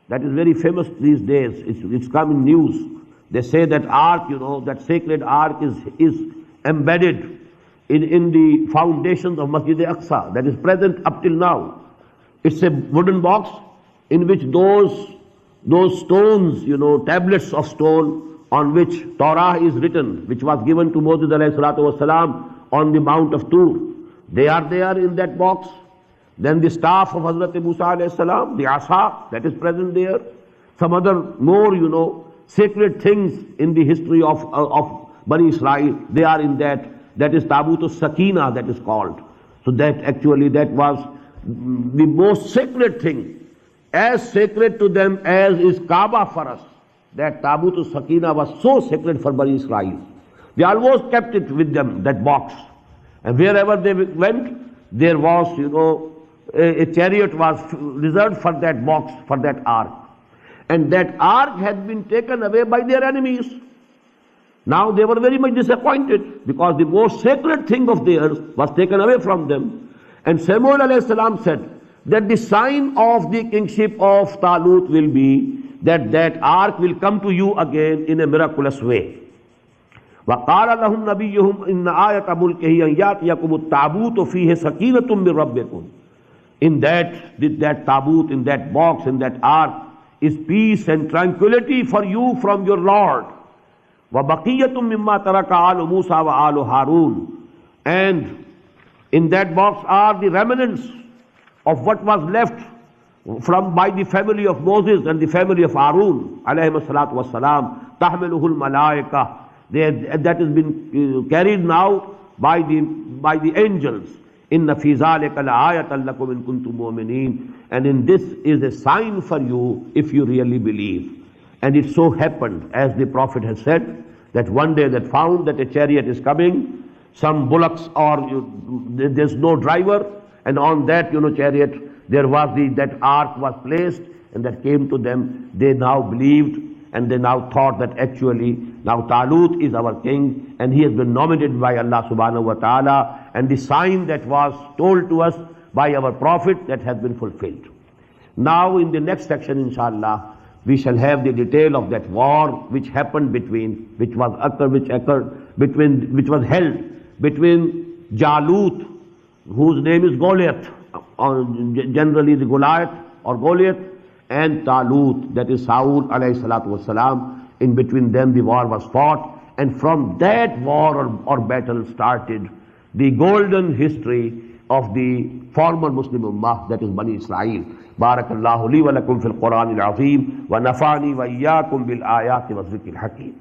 that is very famous these days. It's come in news. They say that ark, you know, that sacred ark is embedded in the foundations of Masjid al-Aqsa, that is present up till now. It's a wooden box in which those stones, you know, tablets of stone on which Torah is written, which was given to Moses alayhi salatu wasalam on the Mount of Tur, they are there in that box. Then the staff of Hazrat Musa alayhi salam, the asa, that is present there. Some other more, you know, sacred things in the history of Bani Israel, they are in that. That is Tabut al-Sakina, that is called. So that actually that was the most sacred thing, as sacred to them as is Kaaba for us. That Tabut al-Sakina was so sacred for Bani Israel. They always kept it with them, that box. And wherever they went, there was, you know, a chariot was reserved for that box, for that ark. And that ark had been taken away by their enemies. Now they were very much disappointed because the most sacred thing of theirs was taken away from them. And Samuel alayhi salam said that the sign of the kingship of Talut will be that ark will come to you again in a miraculous way. وَقَالَ لَهُمْ نَبِيُّهُمْ إِنَّ آيَةَ مُلْكِهِ أَن يَأْتِيَكُمُ التَّابُوتُ فِيهِ سَكِينَةٌ مِّن رَبِّكُمْ. In that tabut, in that box, in that ark is peace and tranquility for you from your Lord. وَبَقِيَّةٌ مِّمَّا تَرَكَ آلُ مُوسَى وَآلُ هَارُونَ. And in that box are the remnants of what was left by the family of Moses and the family of Harun alayhi salatu wassalam. تَحْمِلُهُ الْمَلَائِكَةِ. That has been carried now by the angels. إِنَّ فِي ذَلِكَ لَآيَةً لَكُمْ إِن كُنتُم مُؤْمِنِينَ. And in this is a sign for you if you really believe. And it so happened, as the Prophet has said, that one day they found that a chariot is coming, some bullocks, or there's no driver, and on that, you know, chariot, there was that ark was placed, and that came to them. They now believed, and they now thought that actually now Talut is our king, and he has been nominated by Allah subhanahu wa ta'ala, and the sign that was told to us by our Prophet, that has been fulfilled. Now in the next section, inshallah, we shall have the detail of that war which happened which was held between Jalut, whose name is Goliath, generally the Goliath or Goliath, and Talut, that is Saul alayhi salatu wasalam. In between them the war was fought, and from that war or battle started the golden history of the former Muslim Ummah, that is Bani Israel. Barakallahu li wa lakum fil Qur'an al-azim wa nafa'ani wa iyyakum bil ayati wa dhikril hakim.